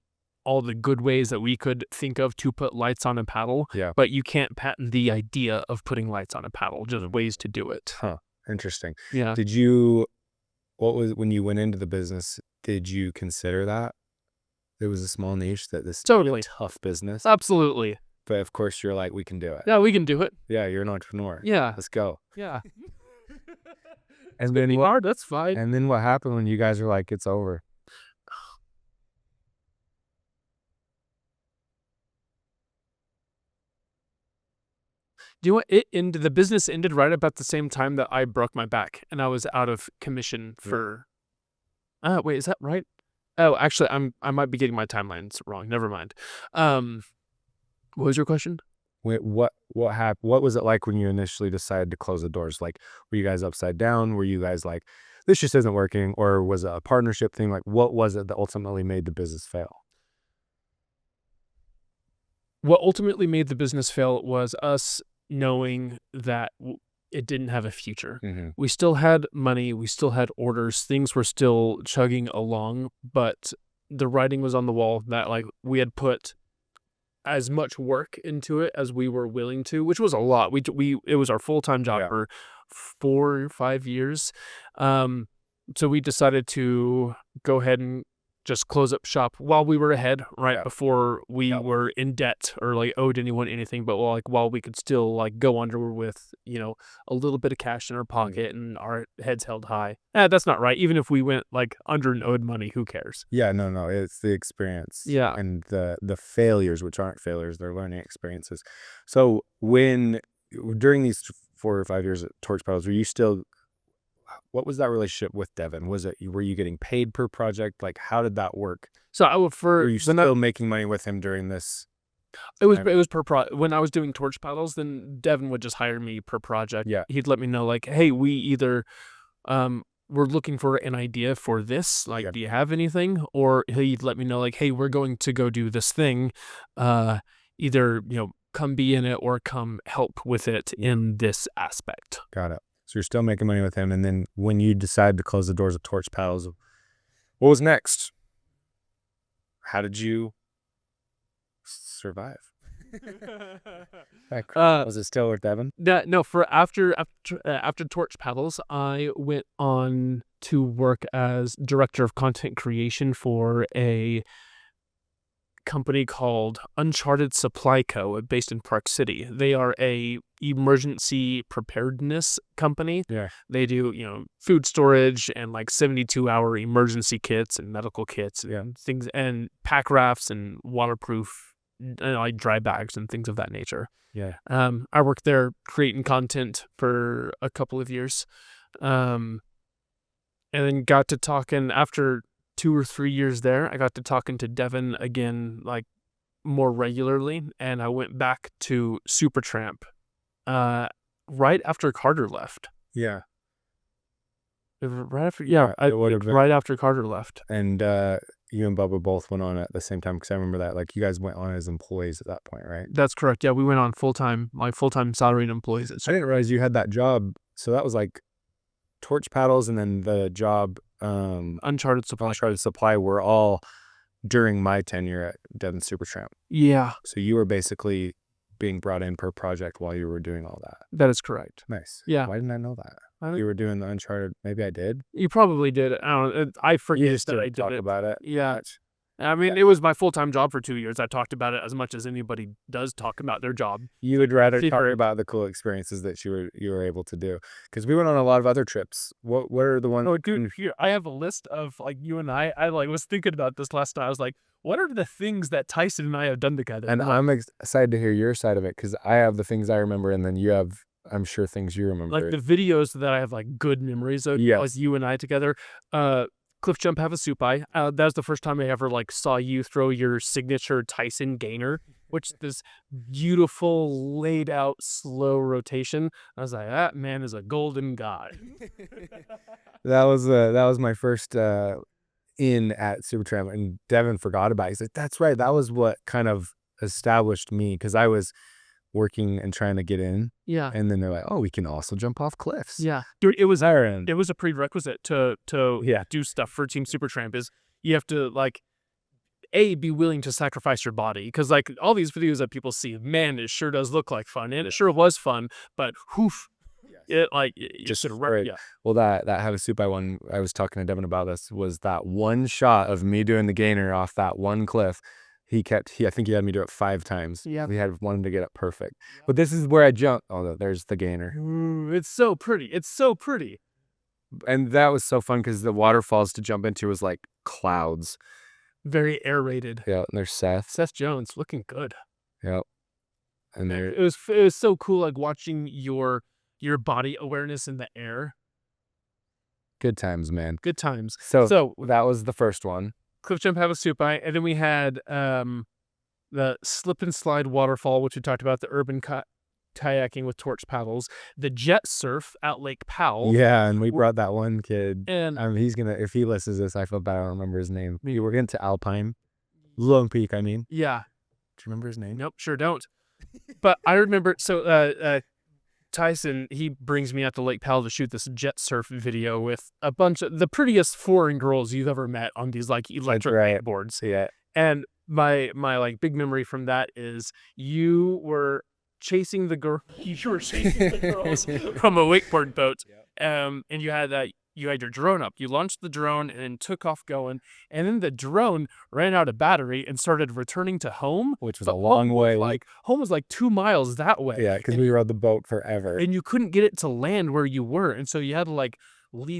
B: all the good ways that we could think of to put lights on a paddle.
A: Yeah.
B: But you can't patent the idea of putting lights on a paddle, just ways to do it.
A: Huh. Interesting.
B: Yeah.
A: Did you What was when you went into the business, did you consider that? It was a small niche that this
B: Totally.
A: tough business.
B: Absolutely.
A: But of course you're like, we can do it.
B: Yeah, we can do it.
A: Yeah, you're an entrepreneur.
B: Yeah.
A: Let's go.
B: Yeah.
A: And then what,
B: hard, that's fine.
A: and then what happened when you guys are like, it's over?
B: Do you know what? It ended, the business ended right about the same time that I broke my back and I was out of commission for wait, is that right? Oh, actually I might be getting my timelines wrong. Never mind. What was your question?
A: Wait, what happened? What was it like when you initially decided to close the doors? Like, were you guys upside down? Were you guys like, this just isn't working? Or was it a partnership thing? Like, what was it that ultimately made the business fail?
B: What ultimately made the business fail was us knowing that it didn't have a future.
A: Mm-hmm.
B: We still had money, we still had orders, things were still chugging along, but the writing was on the wall that like we had put as much work into it as we were willing to, which was a lot. It was our full-time job for 4 or 5 years. So we decided to go ahead and just close up shop while we were ahead, right before we were in debt or like owed anyone anything, but like while we could still like go under with, you know, a little bit of cash in our pocket and our heads held high. That's not right. Even if we went like under and owed money, who cares?
A: Yeah, no, it's the experience.
B: Yeah.
A: And the failures, which aren't failures, they're learning experiences. So during these 4 or 5 years at Torch Paddles, what was that relationship with Devin? Were you getting paid per project? Like, how did that work?
B: So I would
A: Were you still making money with him during this?
B: It was when I was doing Torch Paddles, then Devin would just hire me per project.
A: Yeah.
B: He'd let me know like, hey, we either we're looking for an idea for this, like do you have anything? Or he'd let me know like, hey, we're going to go do this thing. Either, you know, come be in it or come help with it in this aspect.
A: Got it. So you're still making money with him. And then when you decided to close the doors of Torch Paddles, what was next? How did you survive? Was it still with Devin?
B: No, for after Torch Paddles, I went on to work as director of content creation for a company called Uncharted Supply Co. based in Park City. They are a emergency preparedness company.
A: Yeah.
B: They do, you know, food storage and like 72-hour emergency kits and medical kits and things and pack rafts and waterproof like dry bags and things of that nature.
A: Yeah.
B: I worked there creating content for a couple of years. And then got to talking after 2 or 3 years there, I got to talking to Devin again, like more regularly, and I went back to Supertramp, right after Carter left.
A: Yeah.
B: Right after, right after Carter left.
A: And you and Bubba both went on at the same time, because I remember that, like, you guys went on as employees at that point, right?
B: That's correct. Yeah, we went on full-time salaried employees.
A: I didn't realize you had that job. So that was like Torch Paddles and then the job
B: Uncharted
A: Supply were all during my tenure at Devin Supertramp.
B: Yeah.
A: So you were basically being brought in per project while you were doing all that.
B: That is correct.
A: Nice.
B: Yeah.
A: Why didn't I know that? You were doing the Uncharted. Maybe I did.
B: You probably did. I don't know. I forget
A: You just
B: that I
A: didn't
B: did
A: talk
B: it.
A: about it.
B: Yeah. I mean, it was my full-time job for 2 years. I talked about it as much as anybody does talk about their job.
A: You would rather talk about the cool experiences that you were able to do, because we went on a lot of other trips. What are the ones?
B: Oh, dude, here I have a list of like you and I like was thinking about this last night. I was like, what are the things that Tyson and I have done together?
A: And I'm excited to hear your side of it, because I have the things I remember, and then you have, I'm sure, things you remember.
B: Like the videos that I have like good memories of.
A: Yes.
B: Was you and I together. Cliff Jump Have a Soup Eye. That was the first time I ever like saw you throw your signature Tyson gainer, which this beautiful laid out slow rotation. I was like, that man is a golden god.
A: That was my first in at Supertramp, and Devin forgot about it. He's like, that's right. That was what kind of established me, because I was working and trying to get in.
B: Yeah.
A: And then they're like, oh, we can also jump off cliffs.
B: Yeah. Dude, it was
A: Iron.
B: It was a prerequisite to do stuff for Team Supertramp. Is you have to like be willing to sacrifice your body, because like all these videos that people see, man, it sure does look like fun, and it sure was fun, but It like it
A: Just
B: should
A: right.
B: yeah.
A: Well, that Havasupai one, I was talking to Devin about this, was that one shot of me doing the gainer off that one cliff. I think he had me do it 5 times.
B: Yeah.
A: We had wanted to get it perfect. But this is where I jumped. Oh, there's the gainer.
B: Ooh, it's so pretty. It's so pretty.
A: And that was so fun because the waterfalls to jump into was like clouds.
B: Very aerated.
A: Yeah, and there's Seth.
B: Seth Jones looking good.
A: Yep. And there
B: It was so cool, like watching your body awareness in the air.
A: good times, man.
B: Good times.
A: So that was the first one.
B: Cliff jump Havasupai, and then we had the slip and slide waterfall, which we talked about, the urban kayaking with torch paddles, the jet surf at Lake Powell.
A: Yeah, and we brought that one kid.
B: And
A: he's gonna, if he listens to this, I feel bad I don't remember his name. We were into Alpine. Lone Peak, I mean.
B: yeah.
A: Do you remember his name?
B: Nope, sure don't. But I remember, so Tyson, he brings me out to Lake Powell to shoot this jet surf video with a bunch of the prettiest foreign girls you've ever met on these like electric boards.
A: Yeah.
B: And my like big memory from that is you were chasing the girl. You were chasing the girls from a wakeboard boat. And you had your drone up. You launched the drone and then took off going. And then the drone ran out of battery and started returning to home,
A: which was a long way.
B: Home was like 2 miles that way.
A: Yeah, because we rode the boat forever.
B: And you couldn't get it to land where you were. And so you had to like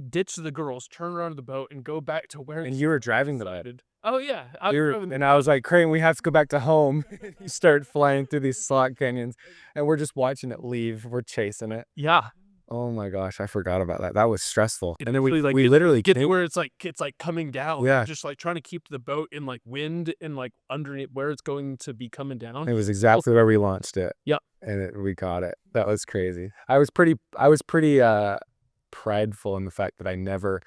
B: ditch the girls, turn around the boat, and go back to where.
A: And you were driving the boat.
B: Oh yeah.
A: And I was like, Creighton, we have to go back to home. You started flying through these slot canyons, and we're just watching it leave. We're chasing it.
B: Yeah.
A: Oh my gosh, I forgot about that. That was stressful.
B: And then we literally get where it's like coming down.
A: Yeah.
B: Just like trying to keep the boat in like wind and like underneath where it's going to be coming down.
A: It was exactly where we launched it.
B: Yep.
A: And we caught it. That was crazy. I was pretty prideful in the fact that I never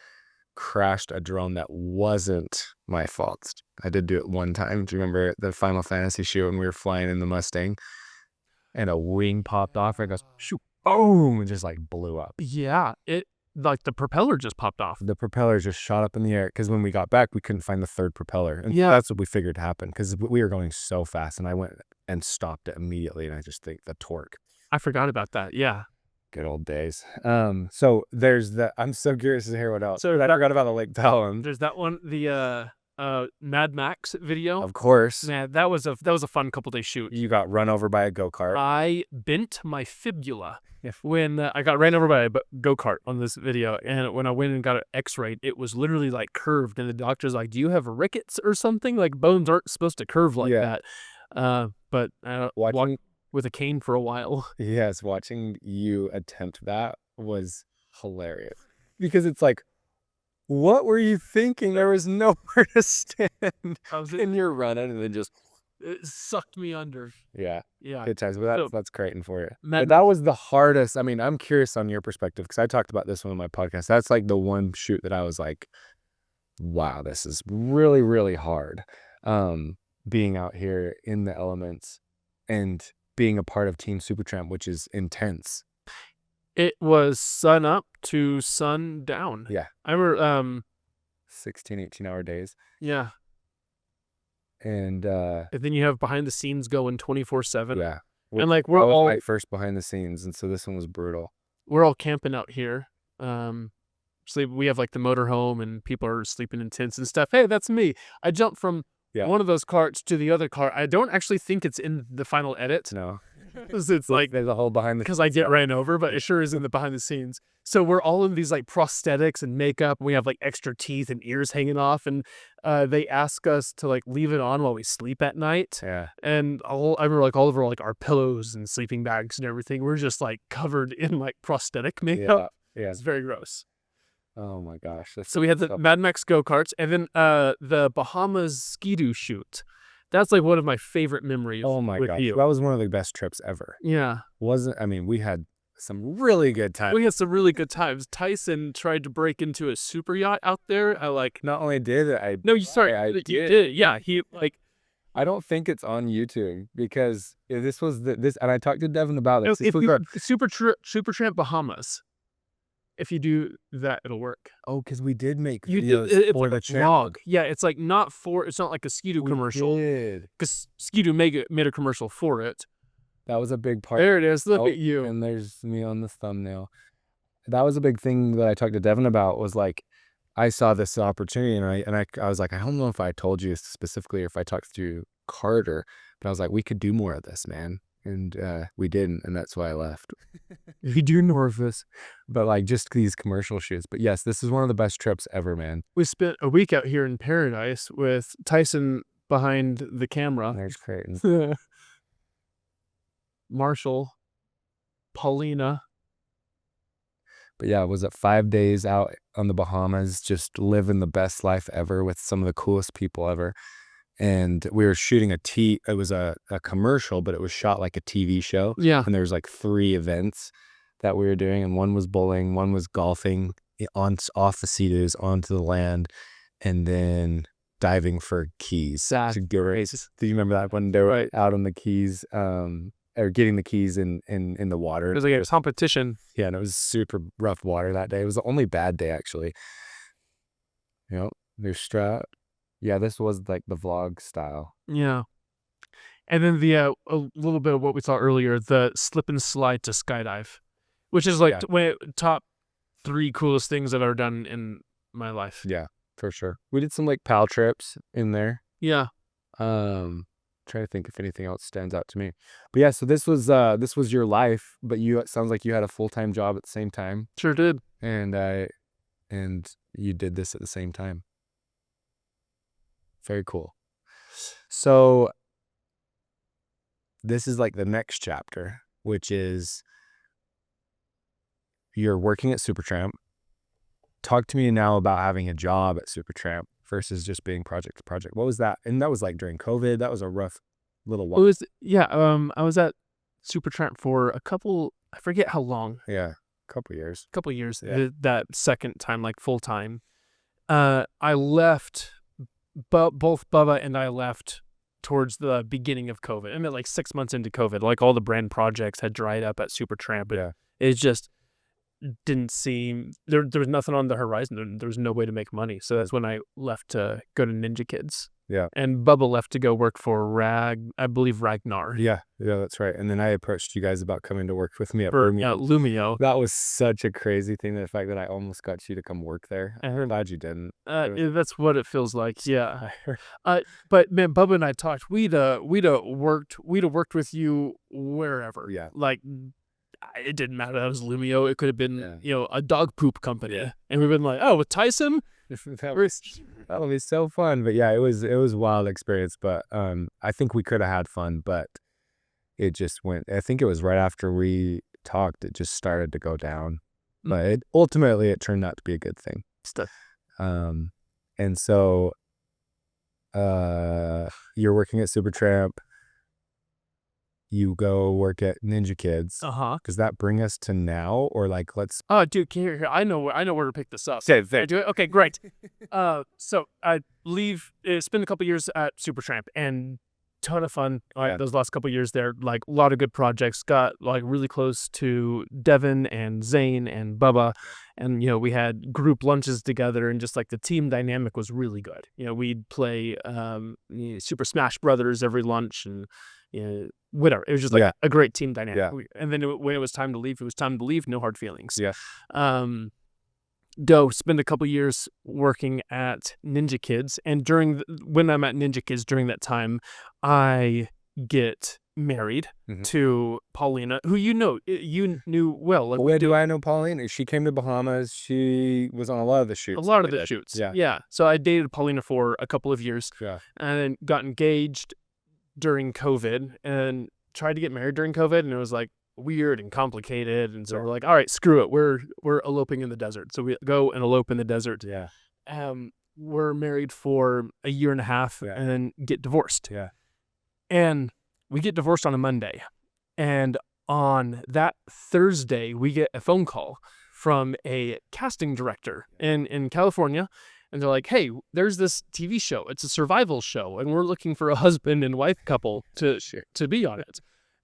A: crashed a drone that wasn't my fault. I did do it one time. Do you remember the Final Fantasy shoot when we were flying in the Mustang and a wing popped off and it goes shoot, boom, and just like blew up.
B: Yeah, it like the propeller just popped off.
A: The propeller just shot up in the air because when we got back, we couldn't find the third propeller. And
B: yeah,
A: that's what we figured happened because we were going so fast, and I went and stopped it immediately. And I just think the torque.
B: I forgot about that. Yeah.
A: Good old days. So there's that. I'm so curious to hear what else. So I forgot about the Lake Powell.
B: There's that one, the Mad Max video.
A: Of course.
B: Man, that was a fun couple day shoot.
A: You got run over by a go-kart.
B: I bent my fibula when I got ran over by a go-kart on this video, and when I went and got it x-rayed, it was literally like curved, and the doctor's like, "Do you have rickets or something? Like bones aren't supposed to curve like that." But walking with a cane for a while.
A: Yes, watching you attempt that was hilarious because it's like, what were you thinking? There was nowhere to stand. And you're running and then just
B: it sucked me under.
A: Yeah.
B: Yeah.
A: Good times. But that's Creighton for you.
B: But
A: that was the hardest. I mean, I'm curious on your perspective because I talked about this one on my podcast. That's like the one shoot that I was like, wow, this is really, really hard. Being out here in the elements and being a part of Team Supertramp, which is intense.
B: It was sun up to sun down.
A: Yeah.
B: I remember
A: 16, 18-hour days.
B: Yeah.
A: And
B: then you have behind the scenes going 24/7.
A: Yeah.
B: And like we're all
A: my first behind the scenes, and so this one was brutal.
B: We're all camping out here. We have like the motorhome and people are sleeping in tents and stuff. Hey, that's me. I jumped from one of those carts to the other cart. I don't actually think it's in the final edit.
A: No.
B: It's like
A: there's a whole behind the
B: because I get ran over, but it sure is in the behind the scenes. So we're all in these like prosthetics and makeup. We have like extra teeth and ears hanging off, and they ask us to like leave it on while we sleep at night.
A: Yeah.
B: And I remember like all over like our pillows and sleeping bags and everything. We're just like covered in like prosthetic makeup.
A: Yeah.
B: It's very gross.
A: Oh my gosh.
B: So we had the Mad Max go-karts, and then the Bahamas ski-doo shoot. That's like one of my favorite memories.
A: Oh my gosh.
B: You.
A: That was one of the best trips ever.
B: Yeah.
A: We had some really good times.
B: We had some really good times. Tyson tried to break into a super yacht out there.
A: Not only did I
B: did. Yeah. He like
A: I don't think it's on YouTube because this was this, and I talked to Devin about this.
B: Supertramp Bahamas. If you do that, it'll work.
A: Oh, because we did make videos for the vlog.
B: Yeah, it's like it's not like a Ski-Doo commercial. Because Ski-Doo made a commercial for it.
A: That was a big part.
B: There it is. Look at you.
A: And there's me on the thumbnail. that was a big thing that I talked to Devin about, was like, I saw this opportunity and I was like, I don't know if I told you specifically or if I talked to Carter, but I was like, we could do more of this, man. And we didn't, and that's why I left. We do more of this, but like just these commercial shoots. But yes, this is one of the best trips ever, man.
B: We spent a week out here in Paradise with Tyson behind the camera.
A: There's Creighton.
B: Marshall, Paulina.
A: But yeah, was it 5 days out on the Bahamas, just living the best life ever with some of the coolest people ever. And we were shooting it was a commercial, but it was shot like a TV show.
B: Yeah.
A: And there's like 3 events that we were doing. And one was bowling, one was golfing off the Sea-Doos onto the land, and then diving for keys.
B: That's
A: great. Do you remember that when they were out on the keys, or getting the keys in the water?
B: It was like a competition.
A: Yeah, and it was super rough water that day. It was the only bad day, actually. There's strap. Yeah, this was like the vlog style.
B: Yeah. And then a little bit of what we saw earlier, the slip and slide to skydive, which is like top 3 coolest things I've ever done in my life.
A: Yeah, for sure. We did some like PAL trips in there.
B: Yeah.
A: Trying to think if anything else stands out to me. But yeah, so this was your life, but it sounds like you had a full-time job at the same time.
B: Sure did.
A: And you did this at the same time. Very cool. So this is like the next chapter, which is you're working at Supertramp. Talk to me now about having a job at Supertramp versus just being project to project. What was that? And that was like during COVID. That was a rough little while.
B: I was at Supertramp for I forget how long.
A: Yeah, a couple years.
B: Yeah. That second time, like full time. I left, both Bubba and I left towards the beginning of COVID. I mean, like 6 months into COVID, like all the brand projects had dried up at Supertramp.
A: Yeah.
B: It just didn't seem, there was nothing on the horizon. There was no way to make money. So that's when I left to go to Ninja Kids.
A: Yeah.
B: And Bubba left to go work for I believe Ragnar.
A: Yeah, that's right. And then I approached you guys about coming to work with me at
B: Lumio.
A: That was such a crazy thing, the fact that I almost got you to come work there. I'm glad you didn't.
B: That's what it feels like. Yeah. But man, Bubba and I talked. We'd worked with you wherever.
A: Yeah.
B: Like, it didn't matter. That was Lumio. It could have been, a dog poop company. Yeah. And we've been like, oh, with Tyson?
A: That'll be so fun. But yeah, it was a wild experience. But I think we could have had fun, but it just went. I think it was right after we talked, it just started to go down. But ultimately, it turned out to be a good thing. And so you're working at Supertramp. You go work at Ninja Kids. Does that bring us to now, or like let's?
B: Oh, dude, can you hear? I know where to pick this up.
A: Say it there.
B: Do it. Okay, great. So I spend a couple years at Supertramp, and ton of fun. Those last couple years there, like a lot of good projects. Got like really close to Devin and Zane and Bubba, and we had group lunches together, and just like the team dynamic was really good. We'd play Super Smash Brothers every lunch, and whatever. It was just like a great team dynamic.
A: Yeah.
B: And then when it was time to leave, it was time to leave. No hard feelings.
A: Yeah.
B: Spend a couple years working at Ninja Kids, and when I'm at Ninja Kids during that time, I get married to Paulina, who you knew well.
A: Like, where do I know Paulina? She came to Bahamas. She was on a lot of the shoots.
B: Shoots. Yeah. So I dated Paulina for a couple of years.
A: Yeah.
B: And then got engaged during COVID and tried to get married during COVID, and it was like weird and complicated, and so we're like, all right, screw it, we're eloping in the desert. So we go and elope in the desert.
A: Yeah.
B: We're married for a year and a half and then get divorced.
A: Yeah.
B: And we get divorced on a Monday, and on that Thursday we get a phone call from a casting director in California. And they're like, hey, there's this TV show. It's a survival show, and we're looking for a husband and wife couple to be on it.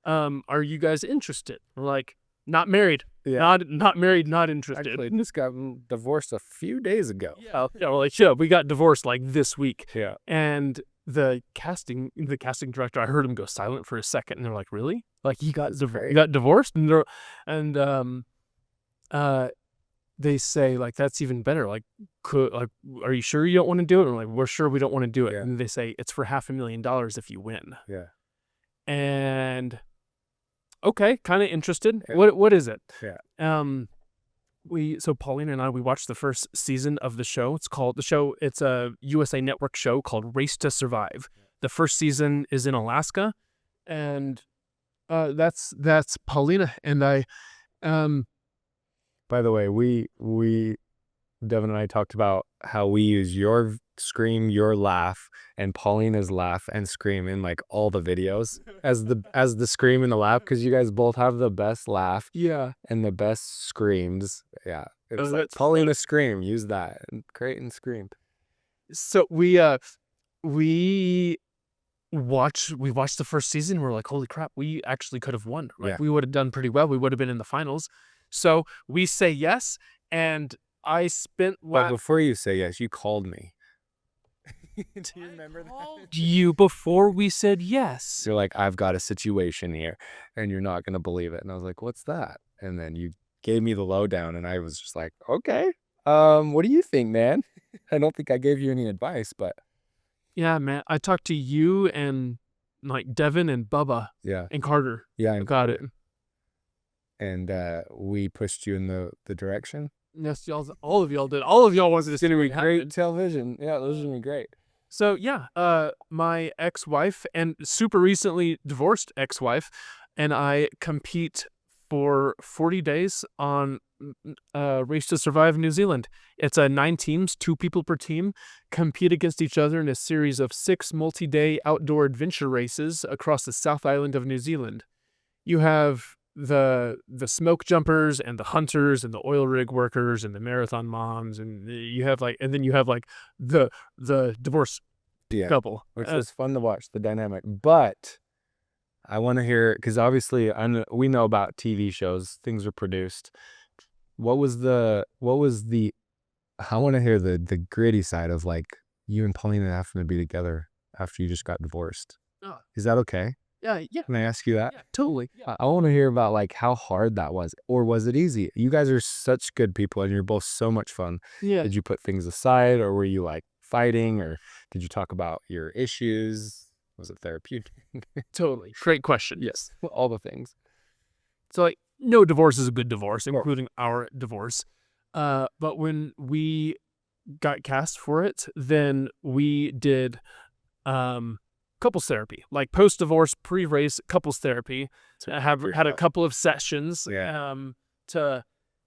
B: Are you guys interested? We're like, not married. Yeah. Not married, not interested.
A: Actually, just got divorced a few days ago.
B: Yeah, we're like, we got divorced like this week.
A: Yeah.
B: And the casting director, I heard him go silent for a second, and they're like, really? Like, you got divorced? And they say like, that's even better. Like, are you sure you don't want to do it? And we're like, we're sure we don't want to do it.
A: Yeah.
B: And they say it's for $500,000 if you win.
A: Yeah.
B: And okay, kind of interested.
A: Yeah.
B: What is it?
A: Yeah.
B: So Paulina and I, we watched the first season of the show. It's a USA Network show called Race to Survive. The first season is in Alaska, and that's Paulina and I.
A: By the way, Devin and I talked about how we use your scream, your laugh, and Paulina's laugh and scream in like all the videos as the scream and the laugh, because you guys both have the best laugh, and the best screams. Yeah, it's like Paulina scream. Use that. And Creighton screamed.
B: So we watched the first season. We're like, holy crap, we actually could have won. Right?
A: Yeah.
B: We would have done pretty well. We would have been in the finals. So we say yes, and I spent.
A: But before you say yes, you called me. Do you remember that?
B: You before we said yes.
A: You're like, I've got a situation here, and you're not gonna believe it. And I was like, what's that? And then you gave me the lowdown, and I was just like, okay. What do you think, man? I don't think I gave you any advice, but
B: yeah, man. I talked to you and like Devin and Bubba.
A: Yeah.
B: And Carter.
A: Yeah.
B: I got it.
A: And we pushed you in the direction.
B: Yes, all of y'all did. All of y'all wanted to see
A: It's gonna be great television. Yeah, those are gonna be great.
B: So yeah, my ex-wife and super recently divorced ex-wife and I compete for 40 days on Race to Survive in New Zealand. It's 9 teams, 2 people per team, compete against each other in a series of 6 multi-day outdoor adventure races across the South Island of New Zealand. You have the smoke jumpers and the hunters and the oil rig workers and the marathon moms, and you have like the divorce couple,
A: which was fun to watch, the dynamic. But I want to hear, because obviously we know about TV shows, things are produced. What was the I want to hear the gritty side of like you and Paulina having to be together after you just got divorced.
B: Oh.
A: Is that okay?
B: Yeah.
A: Can I ask you that?
B: Yeah, totally. Yeah.
A: I want to hear about like how hard that was, or was it easy? You guys are such good people, and you're both so much fun.
B: Yeah.
A: Did you put things aside, or were you like fighting, or did you talk about your issues? Was it therapeutic?
B: Totally. Great question.
A: Yes, all the things.
B: So like, no divorce is a good divorce, including our divorce. But when we got cast for it, then we did couples therapy, like post-divorce, pre-race couples therapy. Had a couple of sessions to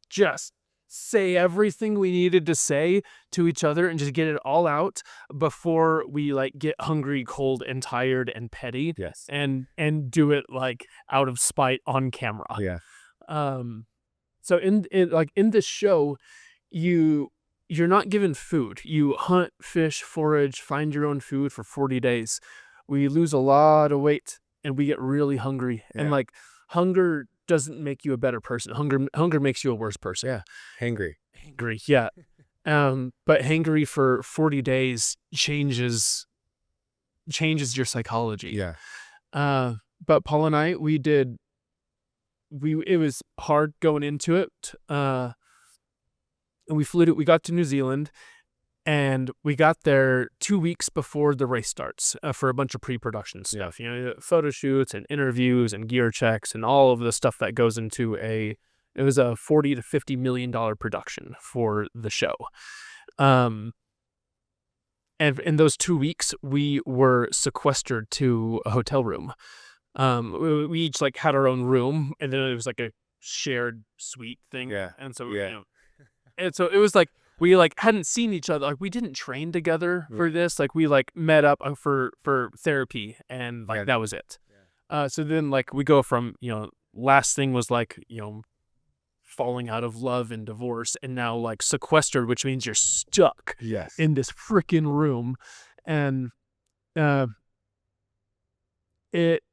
B: just say everything we needed to say to each other and just get it all out before we like get hungry, cold, and tired and petty.
A: Yes.
B: And do it like out of spite on camera.
A: Yeah.
B: So in this show, you're not given food. You hunt, fish, forage, find your own food for 40 days. We lose a lot of weight and we get really hungry. Yeah. And like hunger doesn't make you a better person. Hunger makes you a worse person.
A: Yeah. Hangry,
B: yeah. But hangry for 40 days changes your psychology.
A: Yeah.
B: But Paul and I, it was hard going into it. And we got to New Zealand, and we got there 2 weeks before the race starts for a bunch of pre-production stuff. Yeah. Photo shoots and interviews and gear checks and all of the stuff that goes into it was a $40 to $50 million production for the show. And in those 2 weeks, we were sequestered to a hotel room. We each like had our own room, and then it was like a shared suite thing.
A: Yeah.
B: And so, and so it was like, we like hadn't seen each other. Like we didn't train together for this. Like we like met up for therapy, and like that was it. Yeah. So then like we go from, last thing was like, falling out of love and divorce, and now like sequestered, which means you're stuck in this freaking room. And it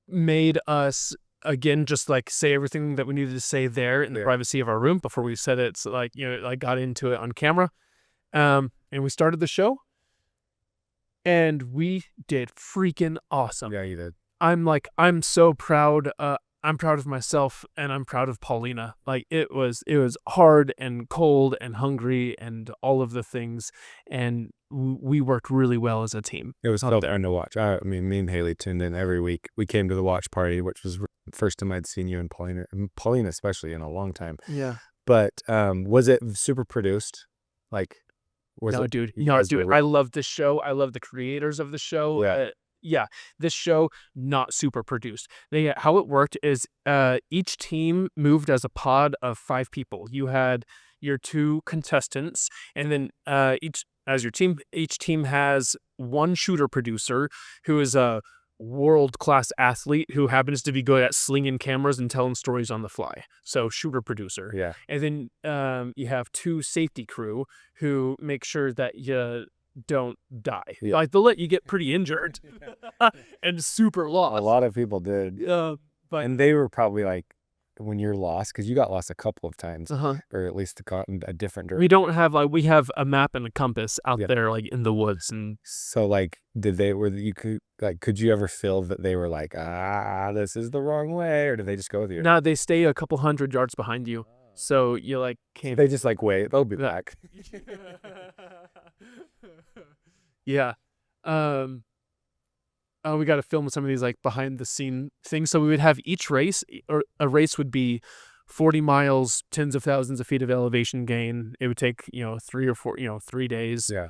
B: made us again just like say everything that we needed to say there in the privacy of our room before we said it. So like, like got into it on camera. And we started the show, and we did freaking awesome.
A: Yeah, you did.
B: I'm so proud. I'm proud of myself and I'm proud of Paulina. Like it was hard and cold and hungry and all of the things, and we worked really well as a team.
A: It was so fun to watch. I mean, me and Haley tuned in every week. We came to the watch party, which was the first time I'd seen you and Paulina especially in a long time.
B: Yeah.
A: But was it super produced? Like, was
B: No,
A: it?
B: dude.
A: You
B: No,
A: guys
B: dude.
A: were-
B: I love this show. I love the creators of the show.
A: Yeah.
B: Yeah, this show not super produced. How it worked is each team moved as a pod of 5 people. You had your 2 contestants, and then each team has one shooter producer who is a world-class athlete who happens to be good at slinging cameras and telling stories on the fly. So shooter producer.
A: Yeah.
B: And then you have 2 safety crew who make sure that you don't die.
A: Yeah.
B: Like they'll let you get pretty injured and super lost.
A: A lot of people did.
B: But
A: And they were probably like, when you're lost, because you got lost a couple of times, or at least a different direction.
B: we don't have we have a map and a compass out
A: Yeah.
B: there like in the woods, and
A: So like, could you ever feel that they were like, this is the wrong way, or did they just go with you?
B: now they stay a couple hundred yards behind you. So you like can't.
A: They just like wait, they'll be
B: Yeah.
A: back.
B: Yeah. We got to film some of these like behind the scene things. So we would have each race, or a race would be 40 miles, tens of thousands of feet of elevation gain. It would take 3 or 4 3 days.
A: Yeah.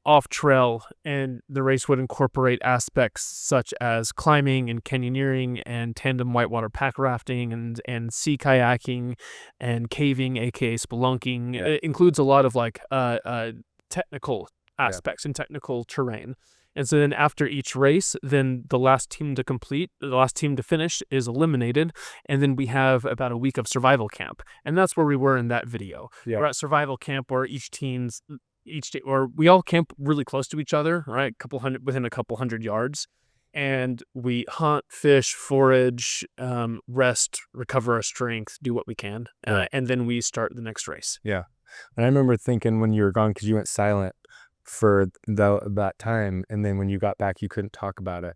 B: Off trail, and the race would incorporate aspects such as climbing and canyoneering and tandem whitewater pack rafting and sea kayaking and caving, aka spelunking.
A: Yeah.
B: It includes a lot of like technical aspects and technical terrain. And so then after each race, then the last team to finish is eliminated. And then we have about a week of survival camp. And that's where we were in that video.
A: Yeah.
B: We're at survival camp where we all camp really close to each other, right? Within a couple hundred yards. And we hunt, fish, forage, rest, recover our strength, do what we can. And then we start the next race.
A: Yeah. And I remember thinking when you were gone, because you went silent for that time, and then when you got back, you couldn't talk about it.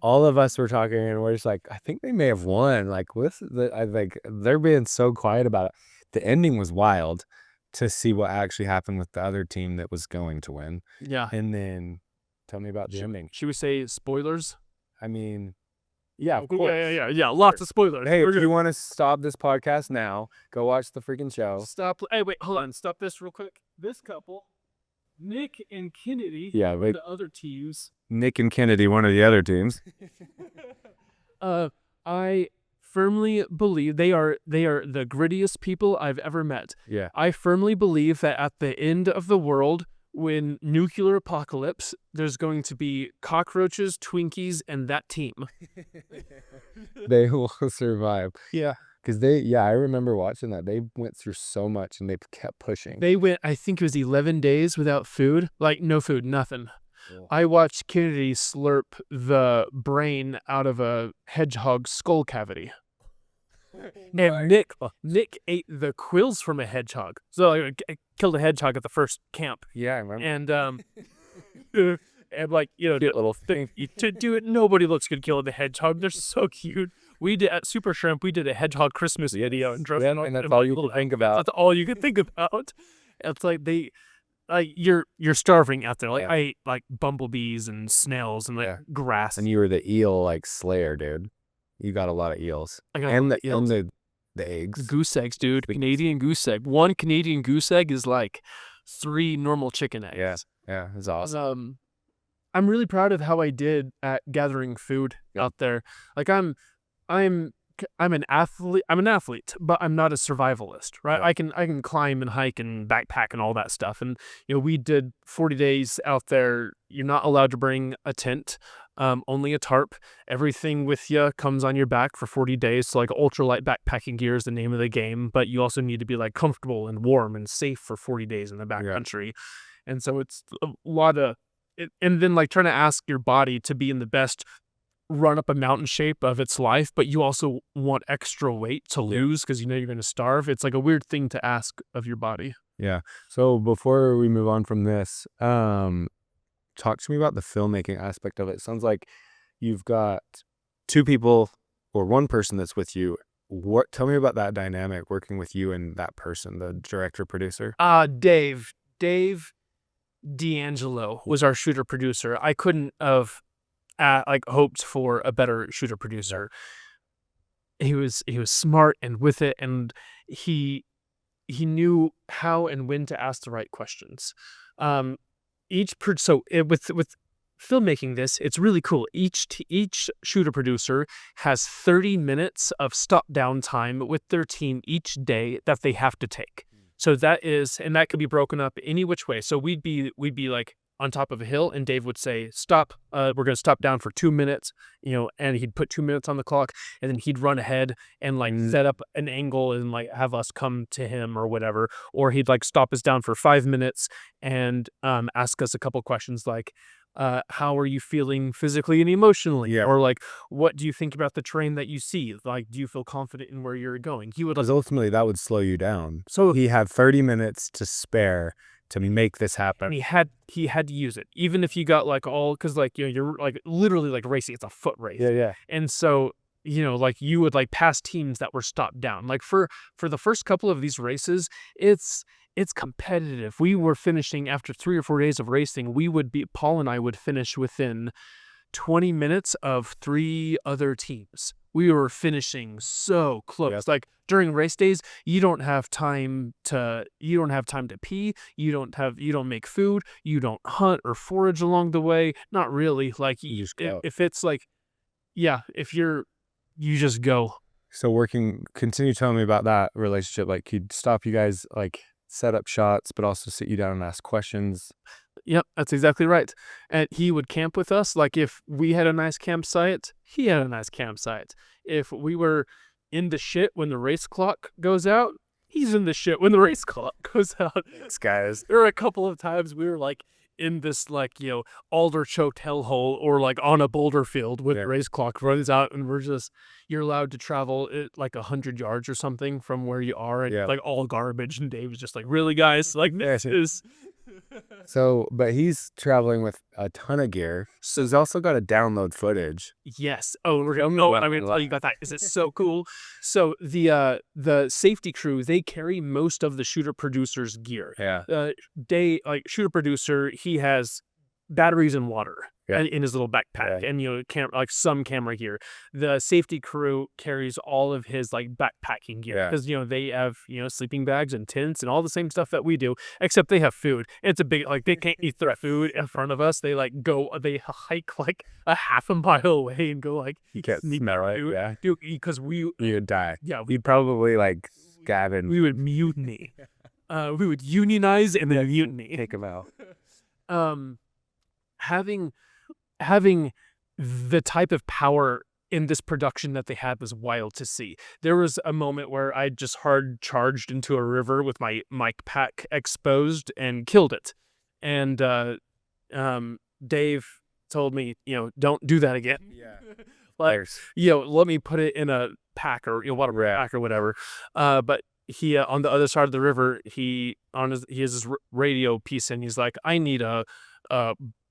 A: All of us were talking, and we're just like, I think they may have won. Like, I think they're being so quiet about it. The ending was wild to see what actually happened with the other team that was going to win.
B: Yeah.
A: And then tell me about the ending.
B: Should we say spoilers?
A: I mean, yeah, of course.
B: Yeah. Lots of spoilers.
A: Hey, if you want to stop this podcast now, go watch the freaking show.
B: Stop. Hey, wait, hold on. Stop this real quick. This couple, Nick and Kennedy,
A: Yeah, wait.
B: the other teams.
A: Nick and Kennedy, one of the other teams.
B: I firmly believe they are the grittiest people I've ever met.
A: Yeah.
B: I firmly believe that at the end of the world, when nuclear apocalypse, there's going to be cockroaches, Twinkies, and that team.
A: They will survive.
B: Yeah.
A: Because I remember watching that. They went through so much and they kept pushing.
B: They went, I think it was 11 days without food. Like, no food, nothing.
A: Cool.
B: I watched Kennedy slurp the brain out of a hedgehog's skull cavity. And Nick ate the quills from a hedgehog. So I killed a hedgehog at the first camp.
A: Yeah, I remember.
B: And like, do a little thing to do it. Nobody looks good killing the hedgehog. They're so cute. We did at Super Shrimp. We did a hedgehog Christmas video and drove.
A: And that's all you can think about.
B: That's all you can think about. It's like you're starving out there. Like
A: Yeah.
B: I ate like bumblebees and snails and like grass.
A: And you were the eel like slayer, dude. You got a lot of eels.
B: I got
A: And
B: eels.
A: the eggs.
B: Goose eggs, dude. Canadian goose egg. One Canadian goose egg is like 3 normal chicken eggs.
A: Yeah, it's awesome.
B: I'm really proud of how I did at gathering food out there. Like I'm an athlete. I'm an athlete, but I'm not a survivalist, right?
A: Yeah.
B: I can climb and hike and backpack and all that stuff. And we did 40 days out there. You're not allowed to bring a tent, only a tarp. Everything with you comes on your back for 40 days. So like ultralight backpacking gear is the name of the game, but you also need to be like comfortable and warm and safe for 40 days in the backcountry. And so it's a lot of it, and then like trying to ask your body to be in the best run up a mountain shape of its life, but you also want extra weight to lose because you're going to starve. It's like a weird thing to ask of your body.
A: Yeah. So before we move on from this, talk to me about the filmmaking aspect of it. It sounds like you've got 2 people or one person that's with you. Tell me about that dynamic working with you and that person, the director producer.
B: Dave D'Angelo was our shooter producer. I couldn't have like hoped for a better shooter producer. He was smart and with it, and he knew how and when to ask the right questions. With filmmaking this, it's really cool. Each shooter producer has 30 minutes of stop down time with their team each day that they have to take. So that could be broken up any which way. So we'd be like on top of a hill, and Dave would say, "Stop. We're going to stop down for 2 minutes." And he'd put 2 minutes on the clock, and then he'd run ahead and like set up an angle and like have us come to him or whatever. Or he'd like stop us down for 5 minutes and ask us a couple questions like, how are you feeling physically and emotionally?
A: Yeah.
B: Or like, what do you think about the terrain that you see? Like, do you feel confident in where you're going? He would
A: Because ultimately that would slow you down. So he had 30 minutes to spare to make this happen.
B: And he had to use it, even if you got like because like you're like literally like racing. It's a foot race.
A: Yeah.
B: And so like you would like pass teams that were stopped down. Like for the first couple of these races, it's competitive. We were finishing after 3 or 4 days of racing. Paul and I would finish within 20 minutes of 3 other teams. We were finishing so close.
A: Yep.
B: Like during race days, you don't have time to pee. You don't make food. You don't hunt or forage along the way. Not really. Like
A: You just go.
B: if it's like, you just go.
A: So continue telling me about that relationship. Like he'd stop you guys, like set up shots, but also sit you down and ask questions.
B: Yep, that's exactly right. And he would camp with us. Like if we had a nice campsite, he had a nice campsite. If we were in the shit when the race clock goes out, he's in the shit when the race clock goes out.
A: Thanks, guys.
B: There were a couple of times we were like in this like, alder choked hellhole or like on a boulder field when the race clock runs out, and you're allowed to travel like 100 yards or something from where you are, and like all garbage. And Dave was just like, really, guys? Like this is...
A: So, but he's traveling with a ton of gear. So he's also got to download footage.
B: Yes. Oh, no, I'm going to tell you about that. Is it so cool? So the safety crew, they carry most of the shooter producer's gear.
A: Yeah.
B: Shooter producer, he has batteries and water in his little backpack, and like some camera gear. The safety crew carries all of his like backpacking gear because they have sleeping bags and tents and all the same stuff that we do, except they have food. It's a big like they can't eat their food in front of us. They hike like a half a mile away and go like
A: you can't smell it,
B: dude, because
A: you'd die.
B: Yeah,
A: you'd probably like Gavin.
B: We would mutiny. We would unionize and then mutiny.
A: Take them out.
B: Having the type of power in this production that they had was wild to see. There was a moment where I just hard charged into a river with my mic pack exposed and killed it. And Dave told me, don't do that again.
A: Yeah.
B: Like, let me put it in a pack or whatever pack or whatever. But he on the other side of the river, he has this radio piece, and he's like, I need a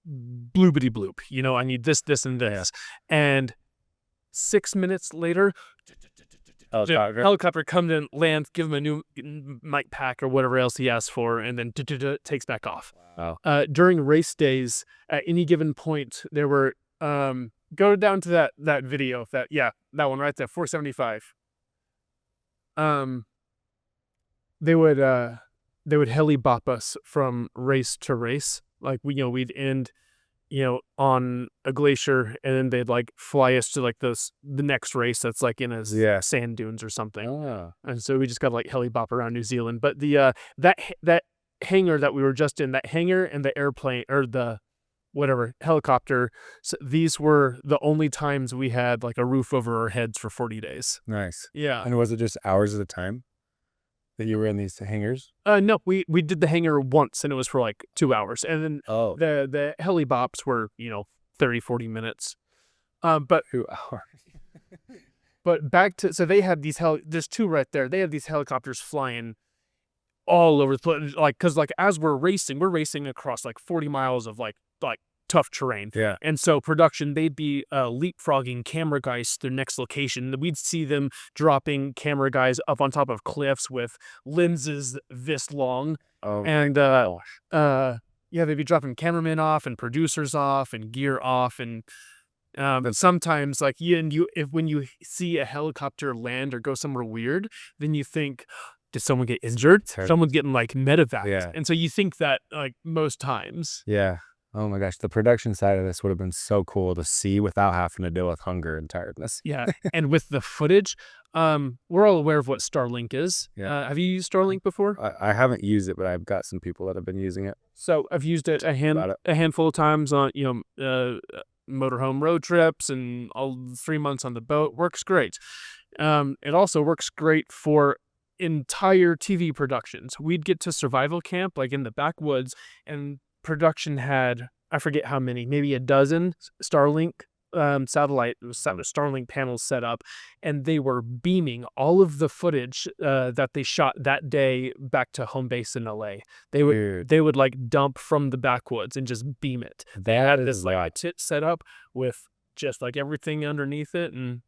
B: bloopity bloop, I need this, and this. And 6 minutes later, helicopter comes in, lands, give him a new mic pack or whatever else he asked for, and then takes back off.
A: Wow.
B: During race days, at any given point, there were go down to that video, that one right there, 475. They would heli bop us from race to race. Like we'd end, on a glacier, and then they'd like fly us to like the next race that's like in a sand dunes or something.
A: Oh.
B: And so we just got to like heli bop around New Zealand. But the that hangar that we were just in, that hangar and the airplane or the helicopter, so these were the only times we had like a roof over our heads for 40 days.
A: Nice.
B: Yeah.
A: And was it just hours at a time that you were in these hangars?
B: No, we did the hangar once, and it was for like 2 hours, and then the heli bops were 30, 40 minutes. But
A: 2 hours.
B: But back to, so they had these there's 2 right there. They have these helicopters flying all over the place, like, because like as we're racing across like 40 miles of like tough terrain.
A: Yeah.
B: And so production, they'd be leapfrogging camera guys to their next location. We'd see them dropping camera guys up on top of cliffs with lenses this long.
A: Oh,
B: And
A: gosh.
B: yeah, they'd be dropping cameramen off and producers off and gear off. And sometimes, like, when you see a helicopter land or go somewhere weird, then you think, did someone get injured? Someone's getting like medevaced.
A: Yeah.
B: And so you think that like most times.
A: Yeah. Oh my gosh. The production side of this would have been so cool to see without having to deal with hunger and tiredness.
B: Yeah. And with the footage, we're all aware of what Starlink is.
A: Yeah.
B: Have you used Starlink before?
A: I haven't used it, but I've got some people that have been using it.
B: So I've used it a handful of times on, motorhome road trips and all 3 months on the boat. Works great. It also works great for entire TV productions. We'd get to survival camp, like in the backwoods, and production had, I forget how many, maybe a dozen Starlink Starlink panels set up, and they were beaming all of the footage that they shot that day back to home base in LA. They would like dump from the backwoods and just beam it. They had this like tit set up with just like everything underneath it, and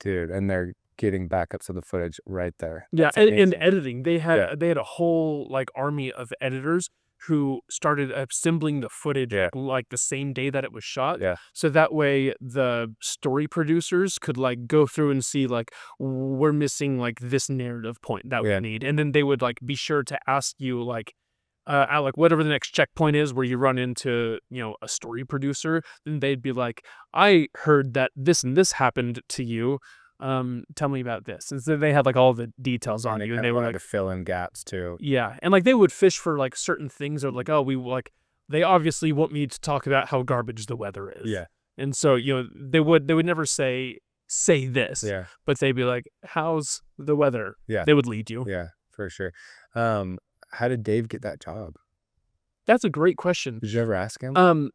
A: and they're getting backups of the footage right there.
B: Yeah, and editing. They had a whole like army of editors who started assembling the footage like the same day that it was shot.
A: Yeah.
B: So that way the story producers could like go through and see like, we're missing like this narrative point that we need. And then they would like be sure to ask you like, whatever the next checkpoint is where you run into, a story producer, then they'd be like, I heard that this and this happened to you. Tell me about this. And so they had like all the details on you, and they were like
A: to fill in gaps too.
B: Yeah, and like they would fish for like certain things, or like, oh, they obviously want me to talk about how garbage the weather is.
A: Yeah,
B: and so they would never say this.
A: Yeah,
B: but they'd be like, how's the weather?
A: Yeah,
B: they would lead you.
A: Yeah, for sure. How did Dave get that job?
B: That's a great question.
A: Did you ever ask him?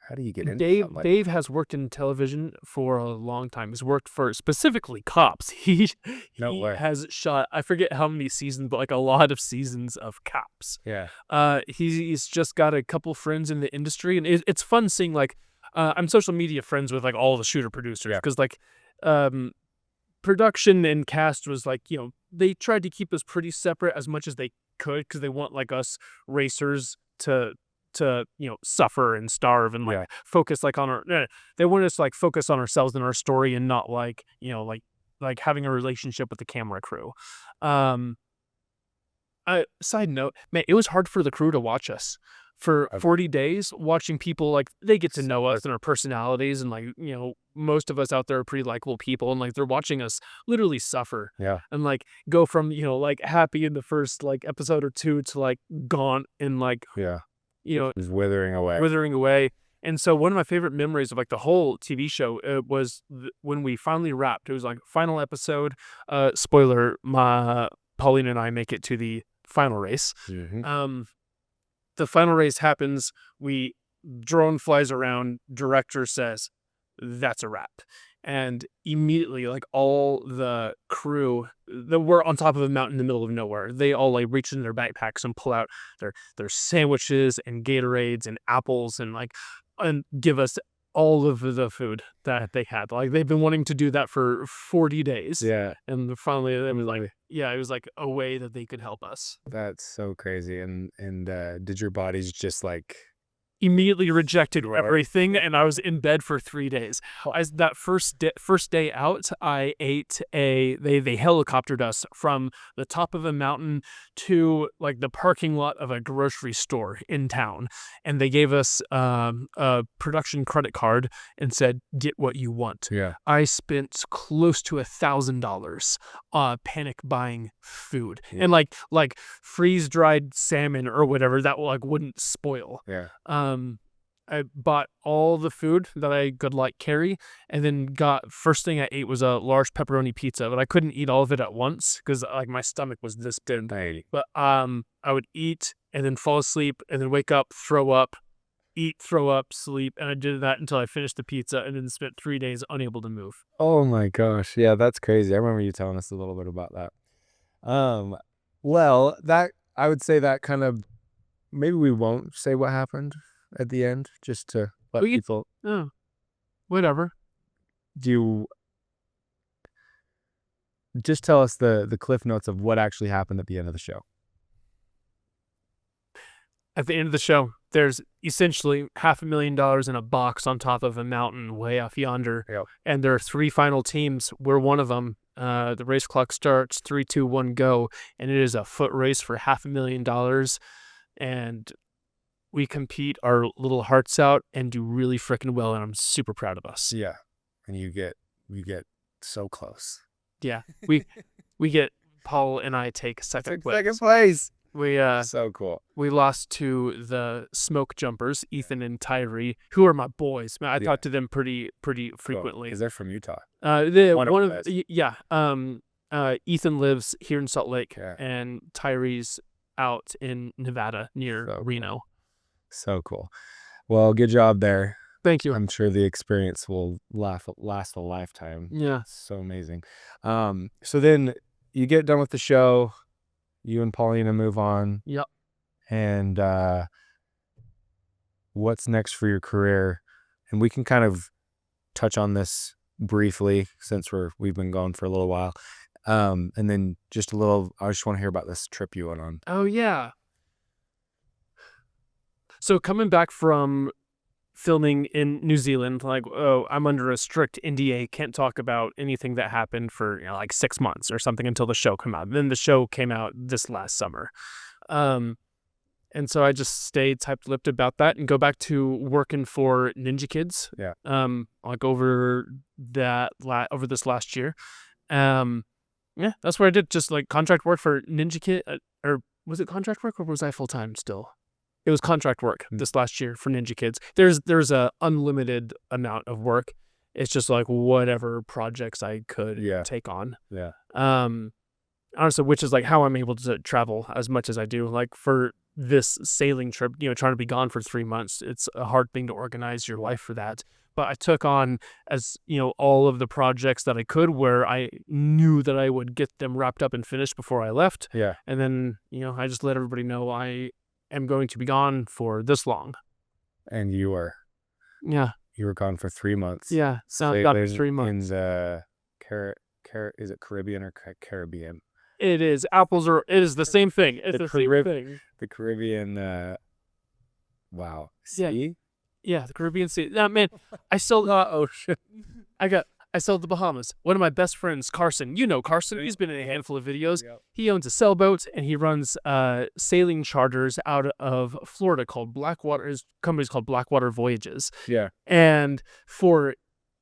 A: How do you get into
B: Dave has worked in television for a long time. He's worked for specifically Cops. He has shot, I forget how many seasons, but like a lot of seasons of Cops.
A: Yeah.
B: He's just got a couple friends in the industry, and it's fun seeing like I'm social media friends with like all the shooter producers, because like production and cast was like, they tried to keep us pretty separate as much as they could, because they want like us racers to suffer and starve and like focus like on they want us to like focus on ourselves and our story, and not like like having a relationship with the camera crew. Side note, man, it was hard for the crew to watch us for 40 days, watching people like they get to know us and our personalities, and like most of us out there are pretty likable people, and like they're watching us literally suffer and like go from like happy in the first like episode or two to like gaunt and like
A: is withering away.
B: And so one of my favorite memories of like the whole TV show was when we finally wrapped. It was like final episode. Spoiler: Pauline and I make it to the final race.
A: Mm-hmm.
B: The final race happens. Drone flies around. Director says, "That's a wrap." And immediately, like all the crew that were on top of a mountain in the middle of nowhere, they all like reach in their backpacks and pull out their sandwiches and Gatorades and apples and give us all of the food that they had. Like they've been wanting to do that for 40 days.
A: Yeah.
B: And finally it was like, it was like a way that they could help us.
A: That's so crazy. And did your bodies just like
B: immediately rejected everything, and I was in bed for 3 days. That first day out, I ate they helicoptered us from the top of a mountain to like the parking lot of a grocery store in town, and they gave us a production credit card and said, "Get what you want."
A: Yeah,
B: I spent close to $1,000 panic buying food and like freeze dried salmon or whatever that like wouldn't spoil.
A: Yeah.
B: I bought all the food that I could like carry, and then first thing I ate was a large pepperoni pizza, but I couldn't eat all of it at once because like my stomach was this big. But I would eat and then fall asleep and then wake up, throw up, eat, throw up, sleep, and I did that until I finished the pizza, and then spent 3 days unable to move.
A: Oh my gosh, yeah, that's crazy. I remember you telling us a little bit about that. Well, that I would say that kind of maybe we won't say what happened at the end, just to let people.
B: Oh, whatever.
A: Do you just tell us the cliff notes of what actually happened at the end of the show?
B: At the end of the show, there's essentially $500,000 in a box on top of a mountain way off yonder.
A: Yep.
B: And there are 3 final teams. We're one of them. The race clock starts, 3, 2, 1, go. And it is a foot race for $500,000. And we compete our little hearts out and do really freaking well. And I'm super proud of us.
A: Yeah. And you get so close.
B: Yeah. We get, Paul and I take second place.
A: Second place.
B: We
A: So cool.
B: We lost to the smoke jumpers, Ethan and Tyree, who are my boys. Man, I talk to them pretty frequently.
A: Because they're from Utah.
B: Ethan lives here in Salt Lake,
A: Yeah.
B: and Tyree's out in Nevada near Reno.
A: So cool. Well, good job there.
B: Thank you.
A: I'm sure the experience will last a lifetime.
B: Yeah.
A: So amazing. So then you get done with the show. You and Paulina move on.
B: Yep.
A: And what's next for your career? And we can kind of touch on this briefly since we've been going for a little while. And then just a little, I just want to hear about this trip you went on.
B: Oh, yeah. So coming back from filming in New Zealand, I'm under a strict NDA, can't talk about anything that happened for 6 months or something until the show came out. And then the show came out this last summer. And so I just stayed tight-lipped about that and go back to working for Ninja Kids.
A: Yeah.
B: Over this last year. Yeah, that's what I did. Just contract work for Ninja Kid, or was it contract work or was I full-time still? It was contract work this last year for Ninja Kids. There's a unlimited amount of work. It's just whatever projects I could take on.
A: Yeah.
B: Honestly, which is how I'm able to travel as much as I do. For this sailing trip, trying to be gone for 3 months, it's a hard thing to organize your life for that. But I took on all of the projects that I could, where I knew that I would get them wrapped up and finished before I left.
A: Yeah.
B: And then I just let everybody know I am going to be gone for this long.
A: And you were.
B: Yeah.
A: You were gone for 3 months.
B: Yeah. So I was gone for 3 months.
A: Is it Caribbean or Caribbean?
B: It is. It is the same thing. It's the same thing.
A: The Caribbean, wow.
B: Sea? Yeah, the Caribbean Sea. Man, I still, ocean. I sailed the Bahamas. One of my best friends, Carson. You know Carson. He's been in a handful of videos. Yep. He owns a sailboat, and he runs sailing charters out of Florida called Blackwater. His company's called Blackwater Voyages.
A: Yeah.
B: And for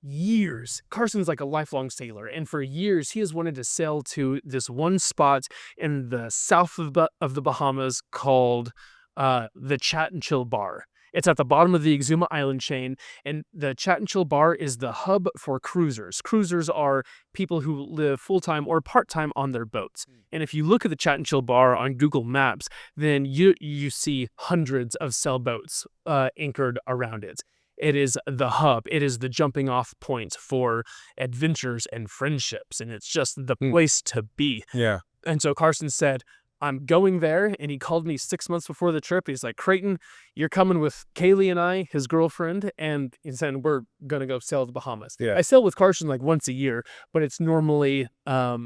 B: years, Carson's a lifelong sailor. And for years, he has wanted to sail to this one spot in the south of the Bahamas called the Chat and Chill Bar. It's at the bottom of the Exuma Island chain, and the Chat and Chill Bar is the hub for cruisers. Cruisers are people who live full-time or part-time on their boats. And if you look at the Chat and Chill Bar on Google Maps, then you see hundreds of sailboats anchored around it. It is the hub. It is the jumping off point for adventures and friendships, and it's just the place to be.
A: Yeah.
B: And so Carson said, I'm going there, and he called me 6 months before the trip. He's like, Creighton, you're coming with Kaylee and I, his girlfriend, and he said, we're going to go sail the Bahamas.
A: Yeah.
B: I sail with Carson once a year, but it's normally a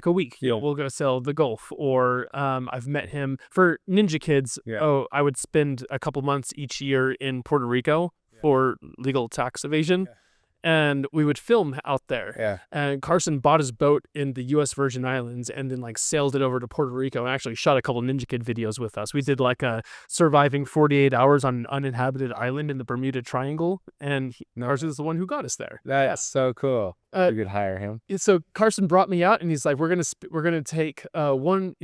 B: week.
A: Yeah.
B: We'll go sail the Gulf, or I've met him for Ninja Kids.
A: Yeah.
B: I would spend a couple months each year in Puerto Rico for legal tax evasion.
A: Yeah.
B: And we would film out there.
A: Yeah.
B: And Carson bought his boat in the U.S. Virgin Islands and then sailed it over to Puerto Rico and actually shot a couple Ninja Kid videos with us. We did a surviving 48 hours on an uninhabited island in the Bermuda Triangle, and Carson's the one who got us there.
A: That's so cool. You could hire him.
B: So Carson brought me out, and he's like, we're gonna take 1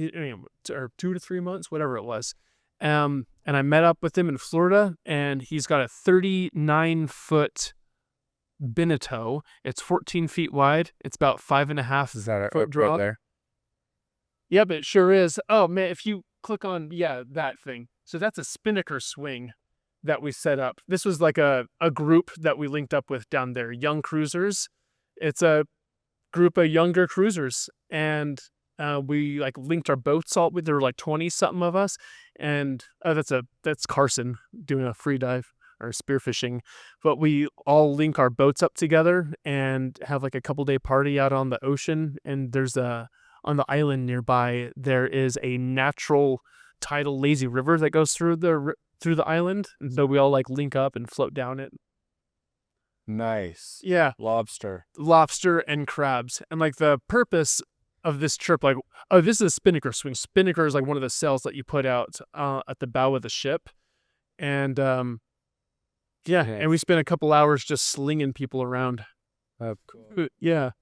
B: or 2 to 3 months, whatever it was. And I met up with him in Florida, and he's got a 39-foot Beneteau. It's 14 feet wide. It's about 5.5 foot drop.
A: There?
B: Yep, it sure is. Oh man, if you click on that thing. So that's a spinnaker swing that we set up. This was a group that we linked up with down there, Young Cruisers. It's a group of younger cruisers, and We like linked our boats all. There were like 20 something of us, and that's Carson doing a free dive or spearfishing. But we all link our boats up together and have like a couple day party out on the ocean. And there's on the island nearby, there is a natural tidal lazy river that goes through the island, and so we all like link up and float down it.
A: Nice.
B: Yeah,
A: Lobster
B: and crabs. And like the purpose of this trip, like, this is a spinnaker swing. Spinnaker is like one of the sails that you put out at the bow of the ship, and yeah,
A: Nice.
B: and we spent a couple hours just slinging people around.
A: Cool.
B: Yeah,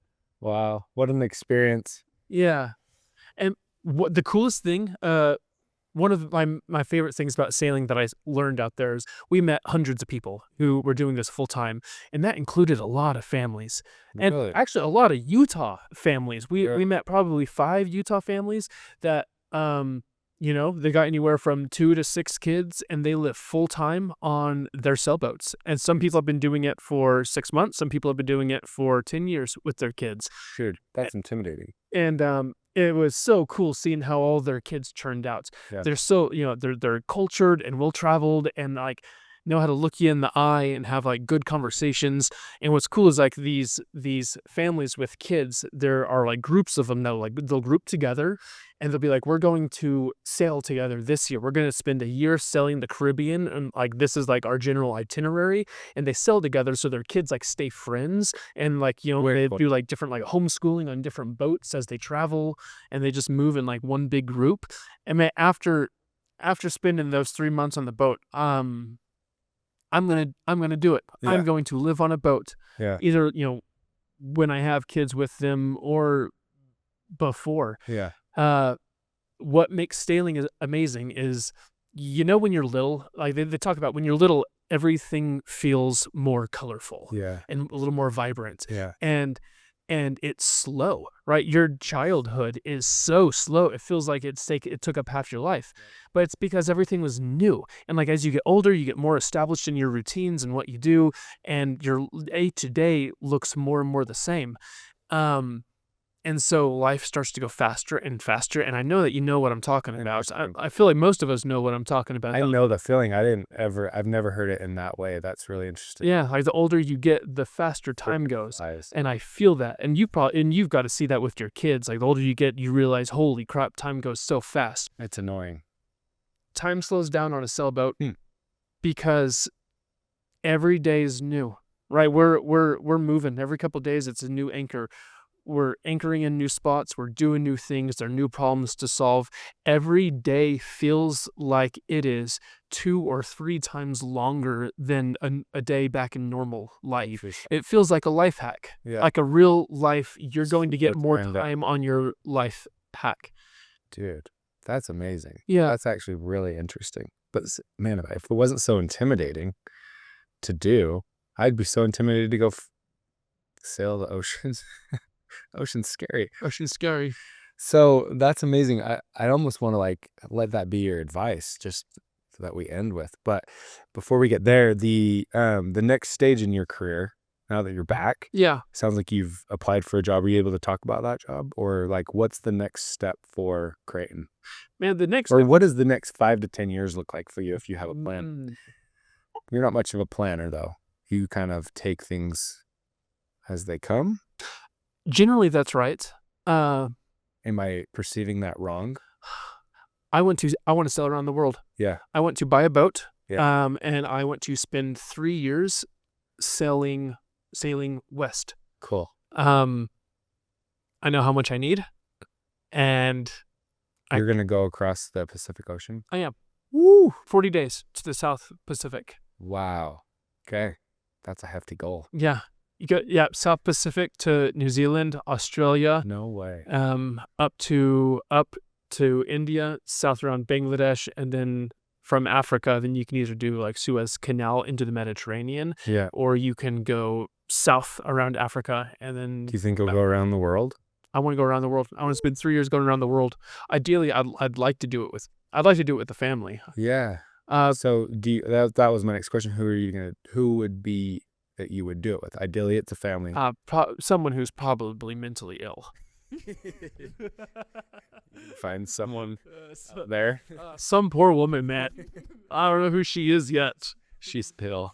A: Wow, what an experience.
B: yeah. And what the coolest thing, one of my favorite things about sailing that I learned out there is we met hundreds of people who were doing this full time, and that included a lot of families, and
A: Really?
B: actually a lot of Utah families.
A: Yeah.
B: We met probably 5 Utah families that they got anywhere from 2 to 6 kids, and they live full time on their sailboats. And some people have been doing it for 6 months. Some people have been doing it for 10 years with their kids.
A: Dude, that's intimidating.
B: And it was so cool seeing how all their kids turned out.
A: Yeah.
B: They're so, they're cultured and well traveled, and like know how to look you in the eye and have like good conversations. And what's cool is like these families with kids, there are like groups of them that like they'll group together, and they'll be like, we're going to sail together this year. We're going to spend a year sailing the Caribbean, and like this is like our general itinerary. And they sail together so their kids like stay friends, and like they do like different like homeschooling on different boats as they travel, and they just move in like one big group. And man, after spending those 3 months on the boat, I'm gonna do it.
A: Yeah.
B: I'm going to live on a boat.
A: Yeah.
B: Either when I have kids with them or before.
A: Yeah.
B: What makes sailing amazing is, when you're little, like they talk about when you're little, everything feels more colorful.
A: Yeah.
B: And a little more vibrant.
A: Yeah.
B: And it's slow, right? Your childhood is so slow. It feels like it took up half your life, but it's because everything was new. And like, as you get older, you get more established in your routines and what you do, and your day to day looks more and more the same. And so life starts to go faster and faster. And I know that you know what I'm talking about. I feel like most of us know what I'm talking about.
A: I know the feeling. I've never heard it in that way. That's really interesting.
B: Yeah, like the older you get, the faster time goes. And I feel that. And you've got to see that with your kids. Like the older you get, you realize, holy crap, time goes so fast.
A: It's annoying.
B: Time slows down on a sailboat because every day is new, right? We're moving. Every couple of days, it's a new anchor. We're anchoring in new spots. We're doing new things. There are new problems to solve. Every day feels like it is 2 or 3 times longer than a day back in normal life. It feels like a life hack, like a real life. You're going to get more time on your life hack.
A: Dude, that's amazing.
B: Yeah.
A: That's actually really interesting. But man, if it wasn't so intimidating to do, I'd be so intimidated to go sail the oceans. Ocean's scary.
B: Ocean's scary.
A: So that's amazing. I almost want to like let that be your advice, just so that we end with. But before we get there, the next stage in your career, now that you're back, sounds like you've applied for a job. Are you able to talk about that job, or like what's the next step for Creighton?
B: Man,
A: what does the next 5 to 10 years look like for you if you have a plan? You're not much of a planner though. You kind of take things as they come.
B: Generally, that's right.
A: Am I perceiving that wrong?
B: I want to sail around the world.
A: Yeah.
B: I want to buy a boat.
A: Yeah.
B: And I want to spend 3 years sailing west.
A: Cool.
B: I know how much I need, and
A: you're gonna go across the Pacific Ocean?
B: I am.
A: Woo!
B: 40 days to the South Pacific.
A: Wow. Okay. That's a hefty goal.
B: Yeah. You go, South Pacific to New Zealand, Australia.
A: No way.
B: Up to India, south around Bangladesh, and then from Africa, then you can either do like Suez Canal into the Mediterranean, or you can go south around Africa, and then.
A: Do you think you'll go around the world?
B: I want to go around the world. I want to spend 3 years going around the world. Ideally, I'd like to do it with the family.
A: Yeah. So that was my next question. Who would be that you would do it with? Ideally, it's a family.
B: Someone who's probably mentally ill.
A: Find someone there.
B: Some poor woman, Matt. I don't know who she is yet.
A: She's pill.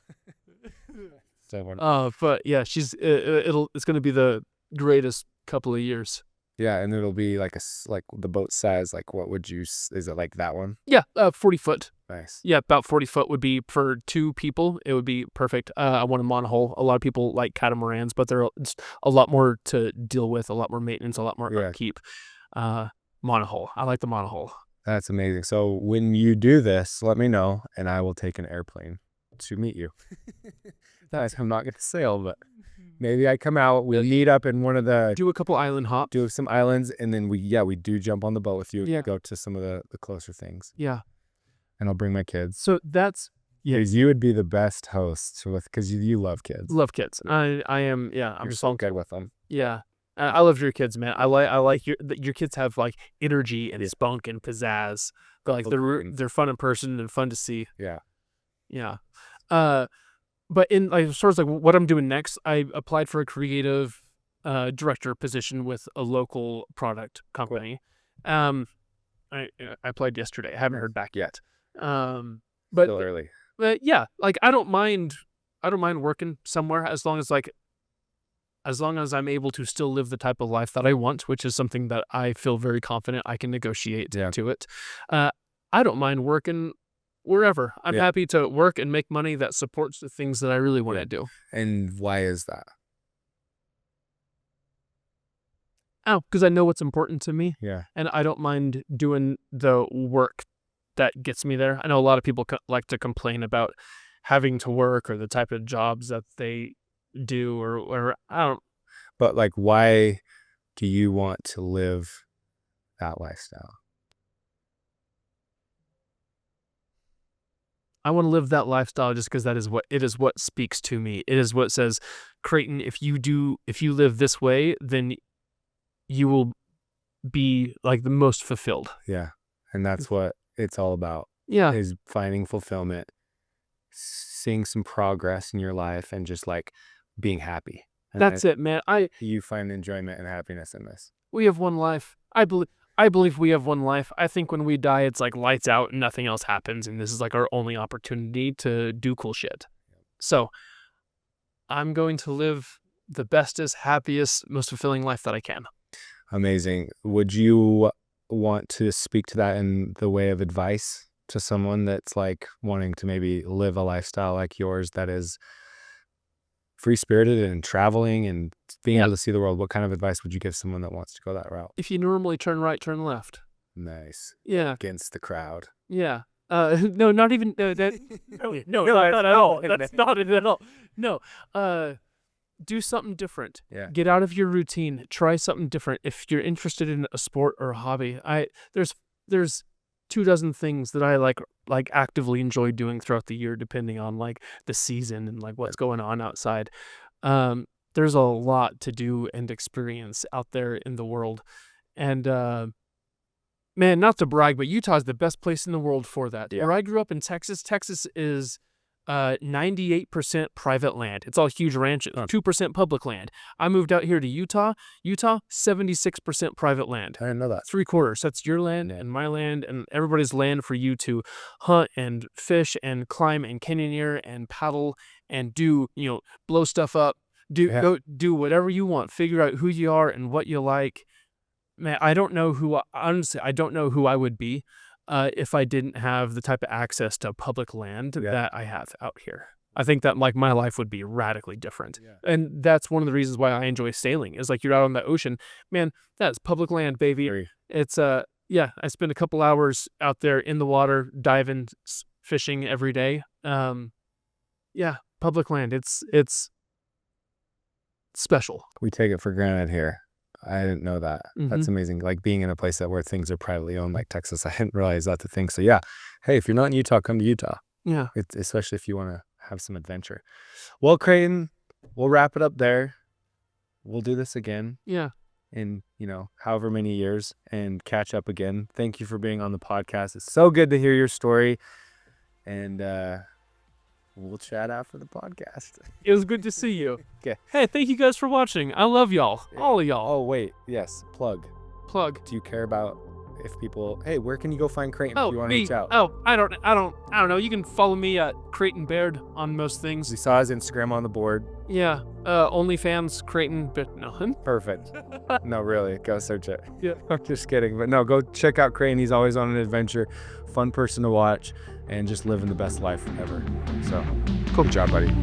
B: But yeah, it's gonna be the greatest couple of years.
A: Yeah, and it'll be like like the boat size. Like, what would you? Is it like that one?
B: Yeah, 40 foot.
A: Nice.
B: Yeah, about 40 foot would be for 2 people. It would be perfect. I want a monohull. A lot of people like catamarans, but it's a lot more to deal with, a lot more maintenance, a lot more upkeep. Monohull. I like the monohull.
A: That's amazing. So when you do this, let me know, and I will take an airplane to meet you. I'm not going to sail, but maybe I come out. We'll meet up in one of
B: do a couple island hops.
A: Do some islands, and then we do jump on the boat with you. Yeah. Go to some of the closer things.
B: Yeah.
A: And I'll bring my kids.
B: So that's...
A: Yeah, you would be the best host because you love kids.
B: Love kids. I am. Yeah,
A: I'm so good with them.
B: Yeah, I love your kids, man. I like your kids have like energy and spunk and pizzazz. But like they're fun in person and fun to see.
A: Yeah,
B: yeah. But in like as far as like what I'm doing next, I applied for a creative director position with a local product company. Cool. I applied yesterday. I haven't heard back yet. But
A: still early.
B: But yeah, like I don't mind working somewhere as long as I'm able to still live the type of life that I want, which is something that I feel very confident I can negotiate to it. I don't mind working wherever. I'm happy to work and make money that supports the things that I really want to do.
A: And why is that?
B: Because I know what's important to me.
A: Yeah.
B: And I don't mind doing the work that gets me there. I know a lot of people like to complain about having to work or the type of jobs that they do or I don't.
A: But like, why do you want to live that lifestyle?
B: I want to live that lifestyle just because it is what speaks to me. It is what says, Creighton, if you live this way, then you will be like the most fulfilled. Yeah.
A: And that's what it's all about.
B: Yeah.
A: Is finding fulfillment, seeing some progress in your life, and just like being happy. And
B: that's it, man.
A: You find enjoyment and happiness in this.
B: We have one life. I believe we have one life. I think when we die, it's like lights out and nothing else happens. And this is like our only opportunity to do cool shit. So I'm going to live the bestest, happiest, most fulfilling life that I can.
A: Amazing. Would you want to speak to that in the way of advice to someone that's like wanting to maybe live a lifestyle like yours that is free-spirited and traveling and being able to see the world? What kind of advice would you give someone that wants to go that route?
B: If you normally turn right, turn left.
A: Nice.
B: Yeah.
A: Against the crowd.
B: Yeah. No, not even that. No, not at all. That's not it at all. No. Do something different.
A: Yeah.
B: Get out of your routine. Try something different. If you're interested in a sport or a hobby, there's 24 things that I like actively enjoy doing throughout the year, depending on like the season and like what's going on outside. There's a lot to do and experience out there in the world. And man, not to brag, but Utah's the best place in the world for that.
A: Yeah.
B: Where I grew up in Texas, Texas is 98% private land. It's all huge ranches, 2% public land. I moved out here to Utah, 76% private land.
A: I didn't know that.
B: 3/4. That's your land and my land and everybody's land for you to hunt and fish and climb and canyoneer and paddle and do, blow stuff up, go do whatever you want. Figure out who you are and what you like. Man, honestly, I don't know who I would be if I didn't have the type of access to public land that I have out here. I think that like my life would be radically different. Yeah. And that's one of the reasons why I enjoy sailing is like you're out on the ocean, man, that's public land, baby. It's I spend a couple hours out there in the water, diving, fishing every day. Public land. It's special.
A: We take it for granted here. I didn't know that. Mm-hmm. That's amazing. Like being in a place where things are privately owned, like Texas, I didn't realize that's a thing. So yeah, hey, if you're not in Utah, come to Utah.
B: Yeah.
A: Especially if you want to have some adventure. Well, Creighton, we'll wrap it up there. We'll do this again.
B: Yeah.
A: In, however many years and catch up again. Thank you for being on the podcast. It's so good to hear your story. And We'll chat after the podcast.
B: It was good to see you.
A: Okay.
B: Hey, thank you guys for watching. I love y'all. All of y'all.
A: Oh, wait. Yes. Plug.
B: Plug.
A: Do you care about if people, hey, where can you go find Creighton if you want to
B: me.
A: reach out?
B: Oh, I don't know. You can follow me at Creighton Baird on most things.
A: We saw his Instagram on the board.
B: Yeah. OnlyFans, Creighton, but no.
A: Perfect. No, really. Go search it.
B: Yeah.
A: I'm just kidding. But no, go check out Creighton. He's always on an adventure. Fun person to watch and just living the best life ever. So, cool job, buddy.